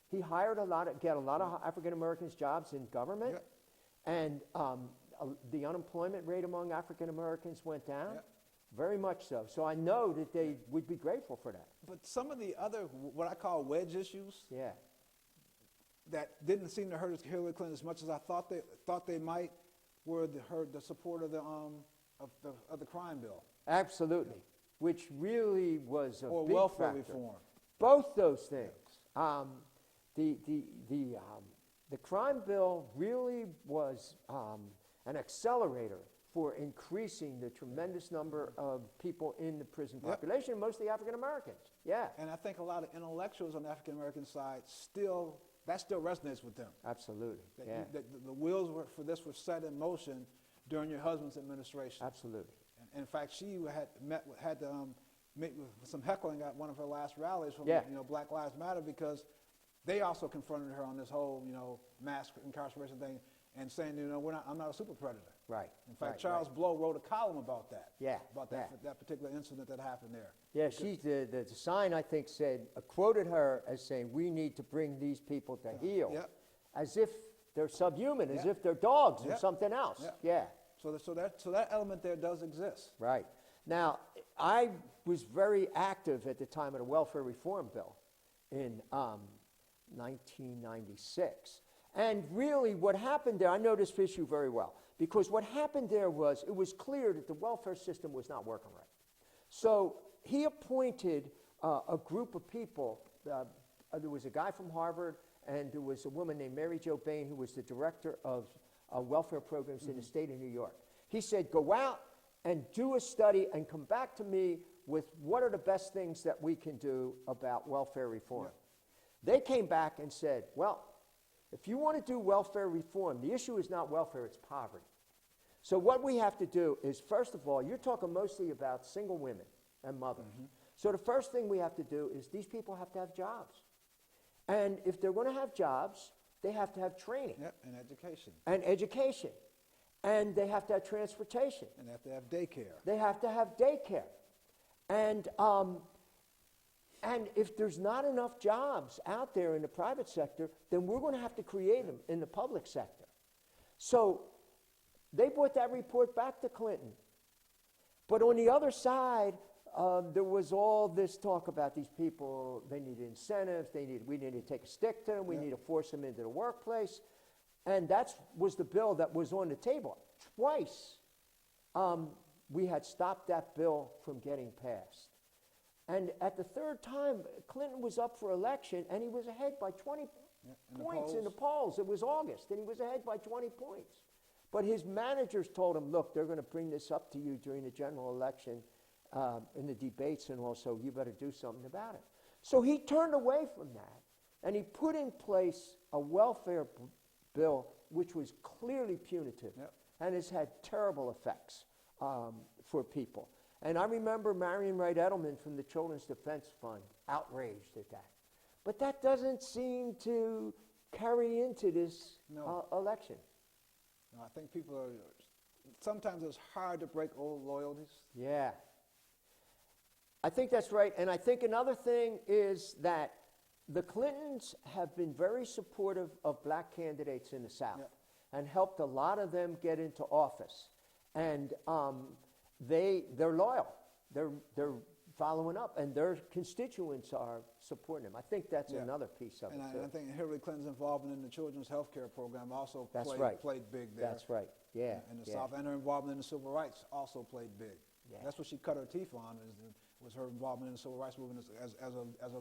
A: He hired a lot of African Americans jobs in government,
B: Yep.
A: and the unemployment rate among African Americans went down,
B: Yep.
A: very much so. So I know that they would be grateful for that.
B: But some of the other, what I call wedge issues,
A: Yeah.
B: that didn't seem to hurt Hillary Clinton as much as I thought they might, were the support of the crime bill.
A: Absolutely, which really was a
B: Or
A: big
B: welfare
A: factor.
B: reform.
A: Both those things. The crime bill really was an accelerator for increasing the tremendous number of people in the prison
B: Yep.
A: population, mostly African Americans. Yeah,
B: And I think a lot of intellectuals on the African American side that still resonates with them.
A: absolutely.
B: That
A: Yeah,
B: the wheels for this were set in motion during your husband's administration.
A: absolutely.
B: And in fact, she had to meet with some heckling at one of her last rallies from
A: Yeah.
B: Black Lives Matter, because they also confronted her on this whole mass incarceration thing and saying I'm not a super predator.
A: Right.
B: In fact,
A: right,
B: Charles
A: right.
B: Blow wrote a column about that.
A: Yeah,
B: About
A: yeah.
B: that particular incident that happened there.
A: Yeah, the sign, I think, quoted her as saying, "We need to bring these people to heel,"
B: Yep.
A: as if they're subhuman, as
B: Yeah.
A: if they're dogs or
B: Yep.
A: something else.
B: Yep.
A: Yeah.
B: So that element there does exist.
A: Right. Now, I was very active at the time of the welfare reform bill in 1996. And really what happened there, I know this issue very well, because what happened there was it was clear that the welfare system was not working right. So he appointed a group of people. There was a guy from Harvard, and there was a woman named Mary Jo Bain, who was the director of welfare programs in the state of New York. He said, go out and do a study and come back to me with what are the best things that we can do about welfare reform. They came back and said, well, if you want to do welfare reform, the issue is not welfare, it's poverty. So what we have to do is, first of all, you're talking mostly about single women and mothers. So the first thing we have to do is these people have to have jobs. And if they're going to have jobs, they have to have training.
B: Yep, and education.
A: And education. And they have to have transportation.
B: And they have to have daycare.
A: They have to have daycare. And if there's not enough jobs out there in the private sector, then we're going to have to create them in the public sector. So they brought that report back to Clinton. But on the other side, there was all this talk about these people, they needed incentives, we needed to take a stick to them, we need to force them into the workplace. And that was the bill that was on the table. Twice we had stopped that bill from getting passed. And at the third time, Clinton was up for election, and he was ahead by 20 points in the polls. It was August, and he was ahead by 20 points. But his managers told him, look, they're going to bring this up to you during the general election in the debates, and also you better do something about it. So he turned away from that, and he put in place a welfare bill which was clearly punitive and has had terrible effects for people. And I remember Marion Wright Edelman from the Children's Defense Fund outraged at that. But that doesn't seem to carry into this election.
B: No, I think sometimes it's hard to break old loyalties.
A: Yeah. I think that's right. And I think another thing is that the Clintons have been very supportive of black candidates in the South and helped a lot of them get into office. And they're loyal. They're following up, and their constituents are supporting them. I think that's another piece of it, too.
B: And I think Hillary Clinton's involvement in the children's health care program also played big there.
A: That's right, yeah.
B: In the South, and her involvement in the civil rights also played big.
A: Yeah.
B: That's what she cut her teeth on, was her involvement in the civil rights movement as a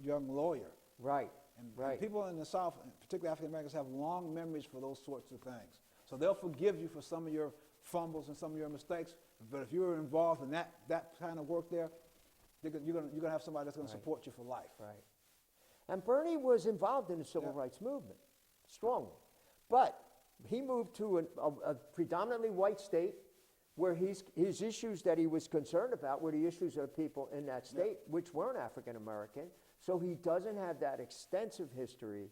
B: young lawyer.
A: Right,
B: And
A: right.
B: people in the South, particularly African Americans, have long memories for those sorts of things. So they'll forgive you for some of your fumbles and some of your mistakes. But if you're involved in that kind of work there, you're going to have somebody that's going to support you for life.
A: Right. And Bernie was involved in the civil rights movement, strongly. But he moved to a predominantly white state where his issues that he was concerned about were the issues of people in that state, which weren't African American. So he doesn't have that extensive history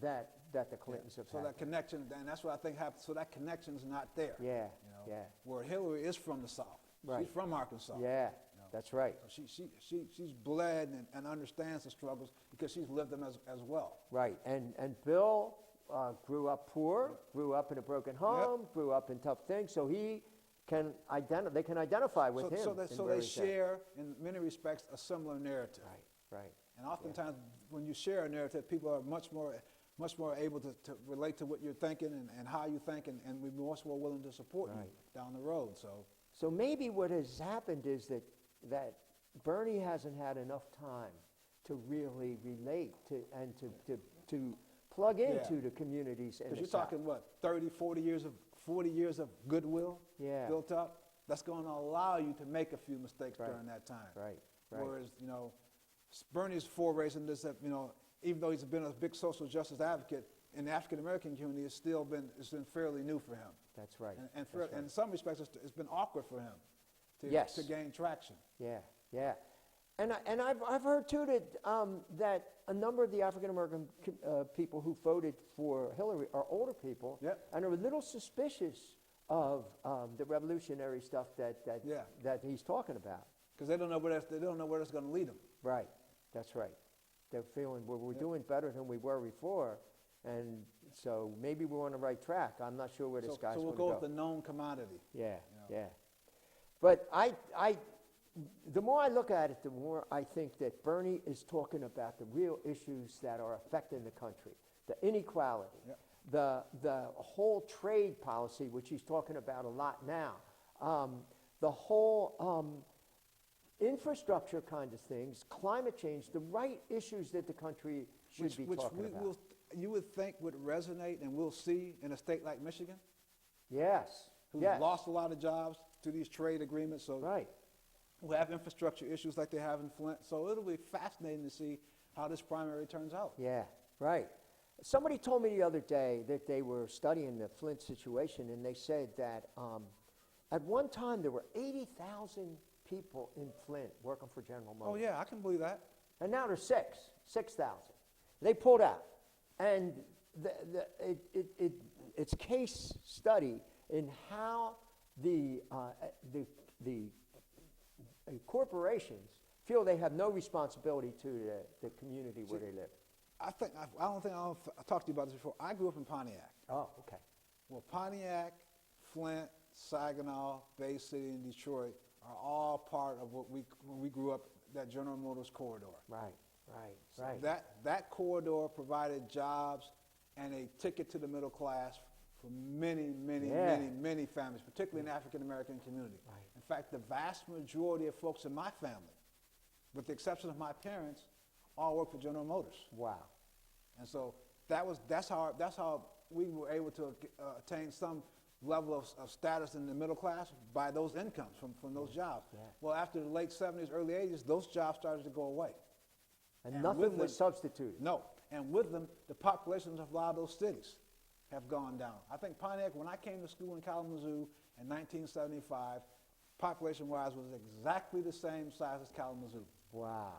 A: that the Clintons have
B: So
A: had.
B: that connection, and that's what I think happened. So that connection's not there.
A: Yeah,
B: You know, Where Hillary is from the South.
A: Right.
B: She's from Arkansas.
A: Yeah,
B: you know.
A: that's right.
B: So she's bled and understands the struggles because she's lived them as well.
A: Right, and Bill grew up poor, grew up in a broken home, grew up in tough things, so they can identify with him.
B: So they share, in many respects, a similar narrative.
A: Right, right.
B: And oftentimes, when you share a narrative, people are much more able to relate to what you're thinking and how you think, and we're much more willing to support you down the road.
A: So maybe what has happened is that Bernie hasn't had enough time to really relate to plug into the communities in the
B: Because you're
A: South.
B: talking, what, 30, 40 years of goodwill built up? That's going to allow you to make a few mistakes during that time.
A: Right, right.
B: Whereas, Bernie's forays in this, even though he's been a big social justice advocate, in the African-American community, it's been fairly new for him.
A: That's right.
B: And in some respects, it's been awkward for him to gain traction.
A: Yeah, yeah. And I've heard too that a number of the African American people who voted for Hillary are older people, and are a little suspicious of the revolutionary stuff that he's talking about.
B: Because they don't know where that's going to lead them.
A: Right, that's right. They're feeling we're doing better than we were before, and so maybe we're on the right track. I'm not sure where this guy's going to go.
B: So we'll go with the known commodity.
A: Yeah, yeah. But the more I look at it, the more I think that Bernie is talking about the real issues that are affecting the country. The inequality, the whole trade policy, which he's talking about a lot now, the whole infrastructure kind of things, climate change, the right issues that the country should be talking about.
B: You would think would resonate and we'll see in a state like Michigan?
A: Yes.
B: Who's lost a lot of jobs to these trade agreements. So who have infrastructure issues like they have in Flint. So it'll be fascinating to see how this primary turns out.
A: Yeah, right. Somebody told me the other day that they were studying the Flint situation, and they said that at one time there were 80,000 people in Flint working for General Motors.
B: Oh, yeah, I can believe that.
A: And now there's 6,000. They pulled out. And it's case study in how the corporations feel they have no responsibility to the community where they live.
B: I don't think I've talked to you about this before. I grew up in Pontiac.
A: Oh, okay.
B: Well, Pontiac, Flint, Saginaw, Bay City, and Detroit are all part of when we grew up, that General Motors corridor.
A: Right.
B: So that corridor provided jobs and a ticket to the middle class for many families, particularly in the African American community.
A: Right.
B: In fact, the vast majority of folks in my family, with the exception of my parents, all work for General Motors.
A: Wow.
B: And so that's how we were able to attain some level of status in the middle class by those incomes from those jobs. Yeah. Well, after the late 70s, early 80s, those jobs started to go away.
A: And nothing was substituted.
B: No. And with them, the populations of a lot of those cities have gone down. I think Pontiac, when I came to school in Kalamazoo in 1975, population-wise was exactly the same size as Kalamazoo.
A: Wow.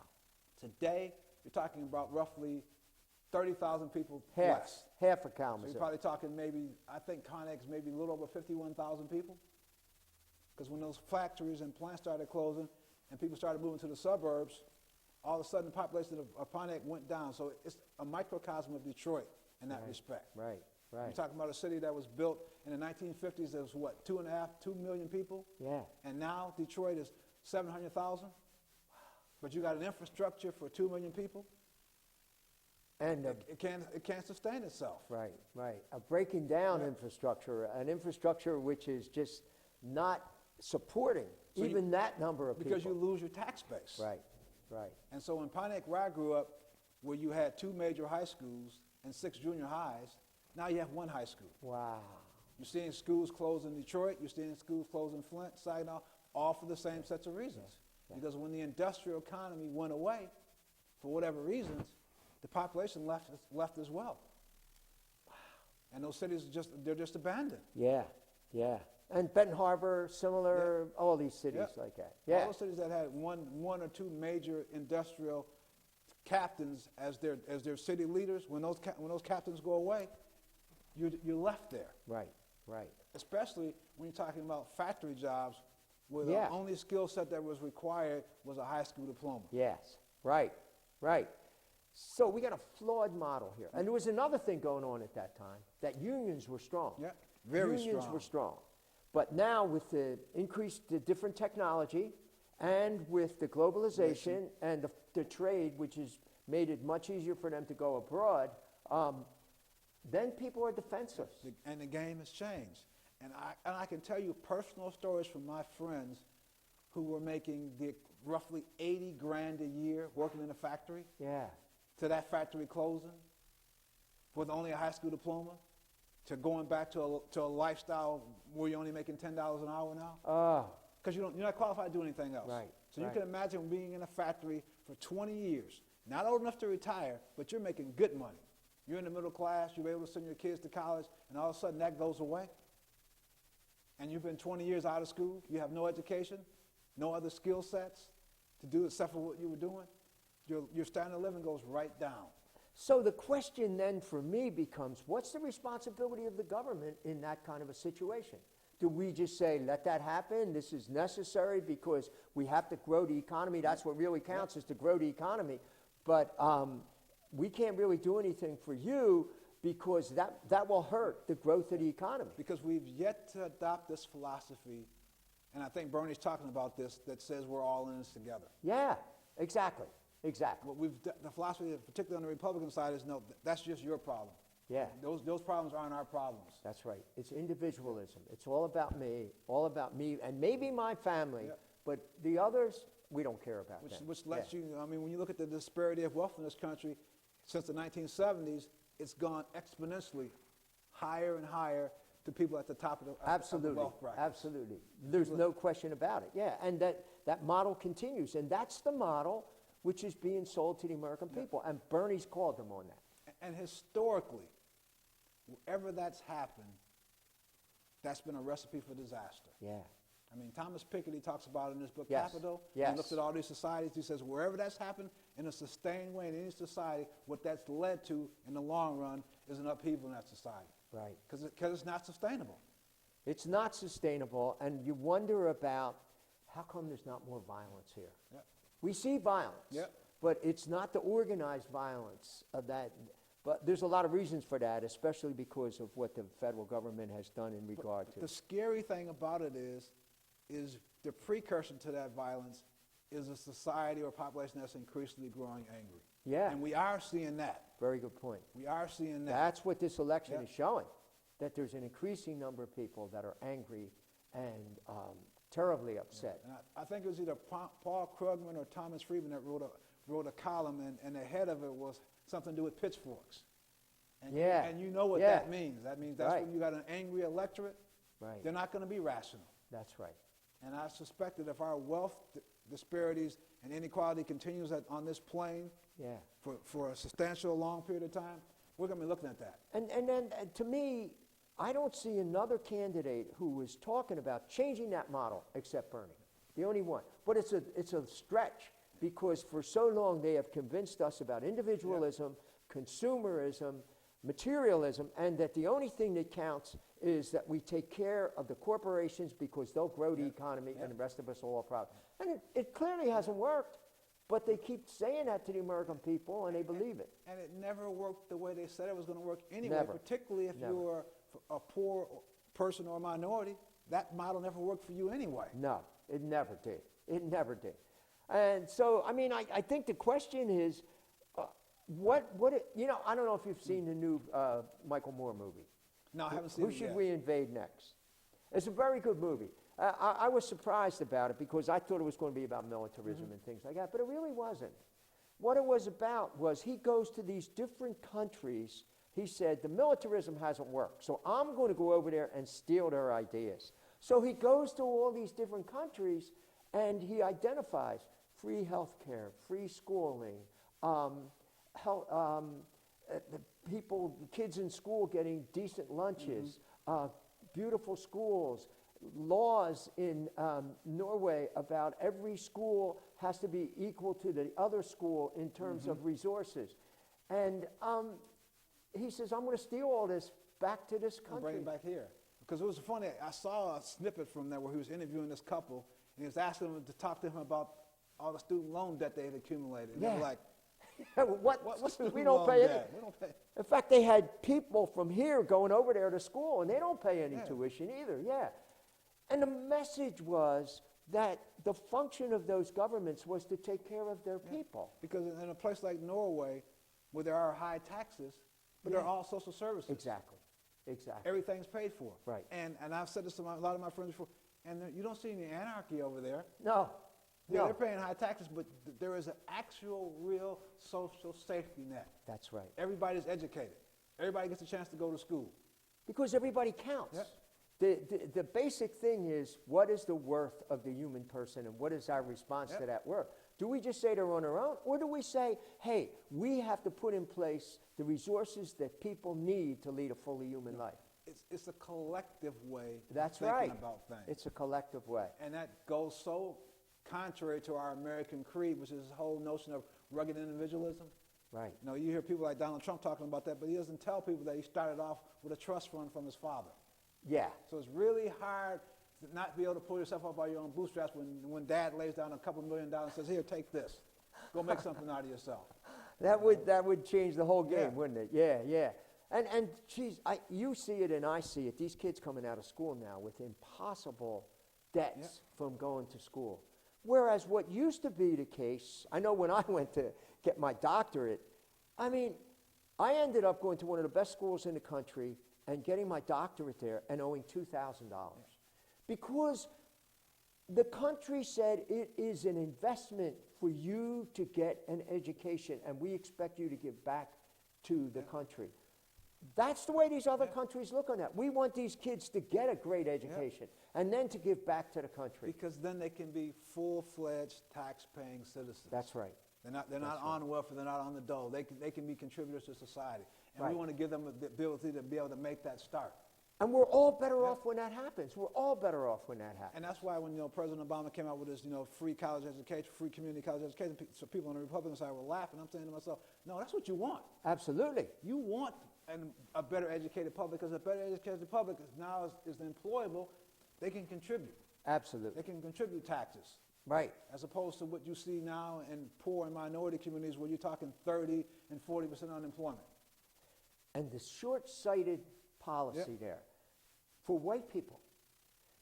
B: Today, you're talking about roughly 30,000 people less.
A: Half of Kalamazoo.
B: So you're probably talking I think Pontiac's maybe a little over 51,000 people. Because when those factories and plants started closing and people started moving to the suburbs, all of a sudden the population of Pontiac went down. So it's a microcosm of Detroit in that respect.
A: Right.
B: You're talking about a city that was built in the 1950s. There was, 2 million people?
A: Yeah.
B: And now Detroit is 700,000? But you got an infrastructure for 2 million people?
A: And
B: it can't sustain itself.
A: Right. A breaking down infrastructure, an infrastructure which is just not supporting
B: So
A: even that number of
B: because
A: people.
B: you lose your tax base.
A: Right, right.
B: And so in Pontiac, where I grew up, where you had 2 major high schools and 6 junior highs, now you have 1 high school.
A: Wow.
B: You're seeing schools close in Detroit, you're seeing schools close in Flint, Saginaw, all for the same sets of reasons.
A: Yeah.
B: Because when the industrial economy went away, for whatever reasons, the population left as well. Wow. And those cities they're just abandoned.
A: Yeah, yeah. And Benton Harbor, similar, all these cities like that. Yeah.
B: All those cities that had one or 2 major industrial captains as their city leaders, when those captains go away, you're left there.
A: Right, right.
B: Especially when you're talking about factory jobs where the
A: Yeah.
B: only skill set that was required was a high school diploma.
A: Yes, right, right. So we got a flawed model here. And there was another thing going on at that time, that unions were strong.
B: Yeah, very
A: Unions
B: strong.
A: were strong. But now with the increased different technology and with the globalization and the trade, which has made it much easier for them to go abroad, then people are defensive.
B: And the game has changed. And I can tell you personal stories from my friends who were making roughly 80 grand a year working in a factory,
A: Yeah,
B: to that factory closing with only a high school diploma, to going back to a lifestyle where you're only making $10 an hour now.
A: oh,
B: Because you're not qualified to do anything else.
A: Right,
B: So you
A: right.
B: can imagine being in a factory for 20 years, not old enough to retire, but you're making good money. You're in the middle class, you're able to send your kids to college, and all of a sudden that goes away. And you've been 20 years out of school, you have no education, no other skill sets to do except for what you were doing. Your standard of living goes right down.
A: So the question then for me becomes, what's the responsibility of the government in that kind of a situation? Do we just say, let that happen, this is necessary because we have to grow the economy, that's what really counts is to grow the economy, but we can't really do anything for you because that will hurt the growth of the economy.
B: Because we've yet to adopt this philosophy, and I think Bernie's talking about this, that says we're all in this together.
A: Yeah, exactly, exactly.
B: The philosophy, particularly on the Republican side, is no, that's just your problem.
A: Yeah.
B: Those problems aren't our problems.
A: That's right. It's individualism. It's all about me, and maybe my family,
B: Yep.
A: but the others, we don't care about them.
B: Which lets you, I mean, when you look at the disparity of wealth in this country, since the 1970s, it's gone exponentially higher and higher to people at the top of the
A: Absolutely,
B: wealth bracket.
A: absolutely. There's no question about it. Yeah, and that model continues, and that's the model which is being sold to the American people, and Bernie's called them on that.
B: And historically, wherever that's happened, that's been a recipe for disaster.
A: Yeah,
B: I mean, Thomas Piketty talks about it in his book,
A: Yes,
B: Capital.
A: yes.
B: He looks at all these societies. He says, wherever that's happened in a sustained way in any society, what that's led to in the long run is an upheaval in that society.
A: right.
B: Because it's not sustainable.
A: It's not sustainable, and you wonder about how come there's not more violence here.
B: Yep.
A: We see violence,
B: Yep.
A: but it's not the organized violence of that. But there's a lot of reasons for that, especially because of what the federal government has done in regard to.
B: The scary thing about it is the precursor to that violence is a society or population that's increasingly growing angry.
A: Yeah.
B: And we are seeing that.
A: Very good point.
B: We are seeing that.
A: That's what this election
B: Yep.
A: is showing, that there's an increasing number of people that are angry and terribly upset.
B: And I think it was either Paul Krugman or Thomas Friedman that wrote a column, and the head of it was something to do with pitchforks. And
A: Yeah.
B: and you know what
A: Yeah.
B: that means. That means that's
A: Right.
B: when you got an angry electorate,
A: Right.
B: they're not going to be rational.
A: That's right.
B: And I suspect that if our wealth disparities and inequality continues on this plane
A: Yeah.
B: for a substantial long period of time, we're going to be looking at that.
A: And then to me, I don't see another candidate who is talking about changing that model except Bernie. The only one. But it's a stretch because for so long they have convinced us about individualism, consumerism, materialism, and that the only thing that counts is that we take care of the corporations because they'll grow the economy and the rest of us will all proud. And it clearly hasn't worked, but they keep saying that to the American people and they believe it.
B: And it never worked the way they said it was going to work anyway,
A: Never.
B: particularly if
A: Never.
B: you're a poor person or a minority. That model never worked for you anyway.
A: No, it never did. It never did. And so, I mean, I think the question is, I don't know if you've seen the new Michael Moore movie.
B: No, I haven't seen
A: Who
B: it
A: should
B: yet.
A: we invade next? It's a very good movie. I was surprised about it because I thought it was going to be about militarism and things like that, but it really wasn't. What it was about was he goes to these different countries. He said, the militarism hasn't worked, so I'm going to go over there and steal their ideas. So he goes to all these different countries, and he identifies free health care, free schooling, kids in school getting decent lunches, beautiful schools, laws in Norway about every school has to be equal to the other school in terms of resources. And he says, I'm going to steal all this back to this country.
B: Bring it back here. Because it was funny, I saw a snippet from there where he was interviewing this couple, and he was asking them to talk to him about all the student loan debt they had accumulated. And they were like, what's student
A: we don't
B: loan
A: pay any.
B: debt? We don't pay.
A: In fact, they had people from here going over there to school, and they don't pay any tuition either, And the message was that the function of those governments was to take care of their people.
B: Because in a place like Norway, where there are high taxes, but there are all social services.
A: Exactly.
B: Everything's paid for.
A: Right.
B: And I've said this to a lot of my friends before, and you don't see any anarchy over there.
A: No.
B: Yeah, they're paying high taxes, but there is an actual, real social safety net.
A: That's right.
B: Everybody's educated. Everybody gets a chance to go to school.
A: Because everybody counts. The basic thing is, what is the worth of the human person, and what is our response to that worth? Do we just say they're on their own, or do we say, hey, we have to put in place the resources that people need to lead a fully human life?
B: It's a collective way
A: That's
B: of thinking about things.
A: It's a collective way.
B: And that goes so contrary to our American creed, which is this whole notion of rugged individualism.
A: Right.
B: You know, you hear people like Donald Trump talking about that, but he doesn't tell people that he started off with a trust fund from his father.
A: Yeah.
B: So it's really hard to not be able to pull yourself up by your own bootstraps when dad lays down a couple $1 million and says, here, take this. Go make something out of yourself.
A: That would change the whole game, wouldn't it? Yeah. And geez, you see it and I see it. These kids coming out of school now with impossible debts from going to school. Whereas what used to be the case, I know when I went to get my doctorate, I mean, I ended up going to one of the best schools in the country and getting my doctorate there and owing $2,000. Because the country said it is an investment for you to get an education, and we expect you to give back to the country. That's the way these other countries look on that. We want these kids to get a great education and then to give back to the country.
B: Because then they can be full-fledged tax-paying citizens.
A: That's right.
B: They're not on welfare, they're not on the dole. They can be contributors to society. And we want to give them the ability to be able to make that start.
A: And we're all better off when that happens. We're all better off when that happens.
B: And that's why when President Obama came out with this free college education, free community college education, so people on the Republican side were laughing. I'm saying to myself, no, that's what you want.
A: Absolutely.
B: You want a better educated public, because a better educated public now is employable. They can contribute.
A: Absolutely.
B: They can contribute taxes.
A: Right.
B: As opposed to what you see now in poor and minority communities where you're talking 30 and 40% unemployment.
A: And the short-sighted policy there for white people,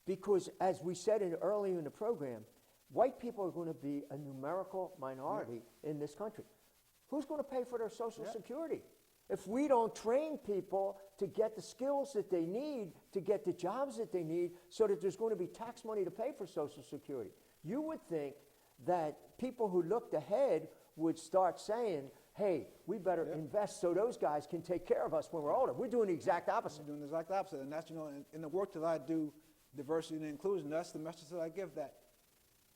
A: because as we said earlier in the program, white people are going to be a numerical minority in this country. Who's going to pay for their Social Security? If we don't train people to get the skills that they need, to get the jobs that they need, so that there's going to be tax money to pay for Social Security. You would think that people who looked ahead would start saying, hey, we better invest so those guys can take care of us when we're older. We're doing the exact opposite.
B: We're doing the exact opposite. And that's, in the work that I do, diversity and inclusion, that's the message that I give, that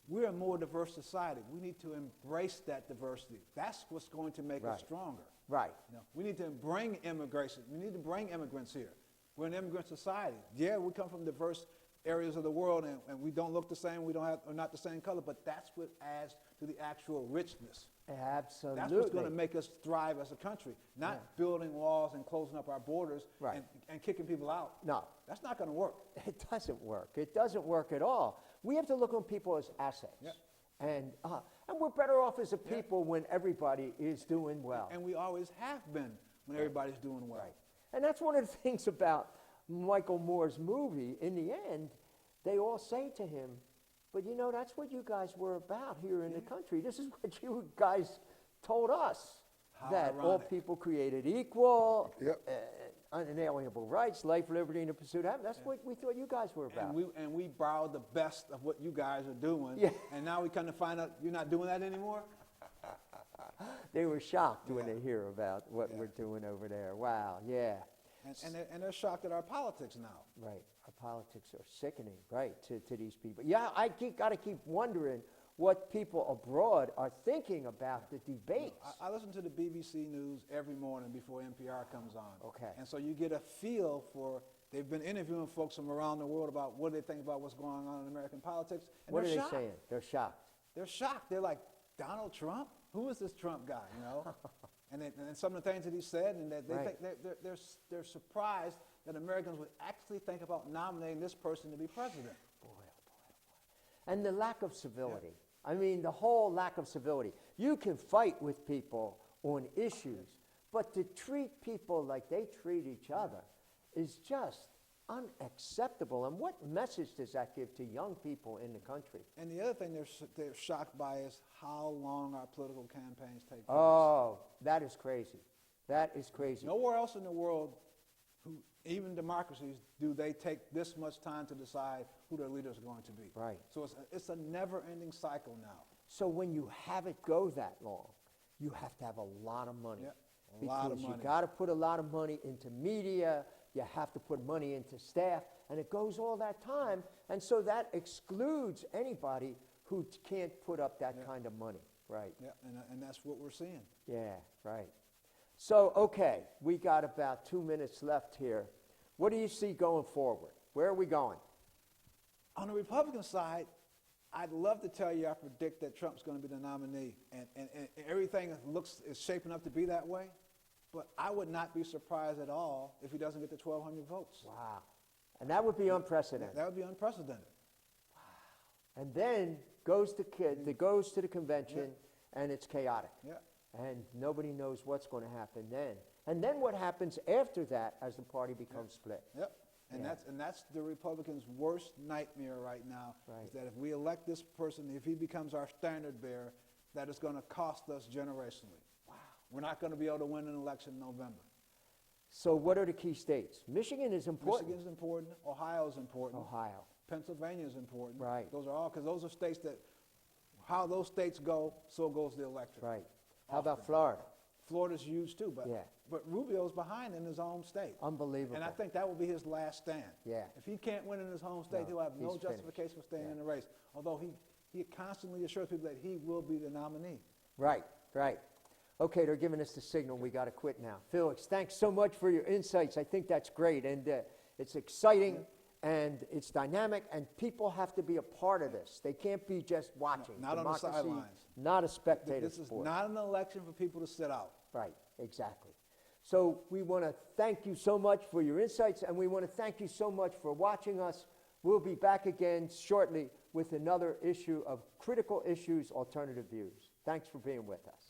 B: we're a more diverse society. We need to embrace that diversity. That's what's going to make us stronger.
A: Right.
B: We need to bring immigration. We need to bring immigrants here. We're an immigrant society. Yeah, we come from diverse areas of the world, and we don't look the same. We're not the same color, but that's what adds to the actual richness.
A: Absolutely.
B: That's what's going to make us thrive as a country, not building walls and closing up our borders and kicking people out.
A: No.
B: That's not going to work.
A: It doesn't work. It doesn't work at all. We have to look on people as assets. And we're better off as a people when everybody is doing well.
B: And we always have been when everybody's doing well.
A: Right. And that's one of the things about Michael Moore's movie. In the end, they all say to him, but that's what you guys were about here in the country. This is what you guys told us,
B: How
A: that
B: ironic.
A: all people created equal. unalienable rights, life, liberty, and the pursuit of happiness. That's what we thought you guys were about.
B: And we borrowed the best of what you guys are doing.
A: Yeah.
B: And now we come to find out you're not doing that anymore?
A: They were shocked when
B: Yeah.
A: they hear about what
B: Yeah.
A: we're doing over there. Wow, yeah.
B: And they're shocked at our politics now.
A: Right. Our politics are sickening, right, to these people. Yeah, I got to keep wondering what people abroad are thinking about the debates.
B: I listen to the BBC News every morning before NPR comes on.
A: Okay.
B: And so you get a feel for, they've been interviewing folks from around the world about what they think about what's going on in American politics. And
A: What are
B: they're
A: they
B: shocked.
A: saying? They're shocked.
B: They're shocked. They're like, Donald Trump? Who is this Trump guy, you know? and some of the things that he said, and that they
A: Right.
B: think they're surprised that Americans would actually think about nominating this person to be president.
A: Boy, oh boy, oh boy. And the lack of civility. I mean, the whole lack of civility. You can fight with people on issues, but to treat people like they treat each other is just unacceptable. And what message does that give to young people in the country?
B: And the other thing they're shocked by is how long our political campaigns take place.
A: Oh, that is crazy. That is crazy.
B: Nowhere else in the world, even democracies, do they take this much time to decide who their leaders are going to be.
A: Right.
B: So it's a never-ending cycle now.
A: So when you have it go that long, you have to have a lot of money.
B: Yeah, a lot of
A: Because
B: money.
A: you got to put a lot of money into media, you have to put money into staff, and it goes all that time. And so that excludes anybody who can't put up that kind of money. Right.
B: Yeah, and that's what we're seeing.
A: Yeah, right. So, okay, we got about 2 minutes left here. What do you see going forward? Where are we going?
B: On the Republican side, I'd love to tell you I predict that Trump's going to be the nominee, and everything is shaping up to be that way. But I would not be surprised at all if he doesn't get the 1,200 votes.
A: Wow. And that would be unprecedented.
B: That would be unprecedented.
A: And then goes to the convention, and it's chaotic.
B: Yeah.
A: And nobody knows what's going to happen then. And then what happens after that as the party becomes split?
B: Yep. And
A: Yeah.
B: that's the Republicans' worst nightmare right now.
A: Right.
B: Is that if we elect this person, if he becomes our standard bearer, that is going to cost us generationally. Wow. We're not going to be able to win an election in November.
A: So what are the key states? Michigan is important.
B: Michigan's important. Ohio is important.
A: Ohio.
B: Pennsylvania is important.
A: Right.
B: Those are all, because those are states that, how those states go, so goes the electorate.
A: Right. How about
B: Often.
A: Florida?
B: Florida's huge too, but
A: Yeah.
B: Rubio's behind in his home state.
A: Unbelievable.
B: And I think that will be his last stand.
A: Yeah.
B: If he can't win in his home state,
A: No,
B: he'll have no
A: he's
B: justification for staying
A: Yeah.
B: in the race. Although he constantly assures people that he will be the nominee.
A: Right, right. Okay, they're giving us the signal. We got to quit now. Felix, thanks so much for your insights. I think that's great. And it's exciting, and it's dynamic, and people have to be a part of this. They can't be just watching.
B: Not on the
A: Democracy,
B: sidelines.
A: not a spectator
B: This is
A: sport.
B: not an election for people to sit out.
A: Right, exactly. So we want to thank you so much for your insights, and we want to thank you so much for watching us. We'll be back again shortly with another issue of Critical Issues, Alternative Views. Thanks for being with us.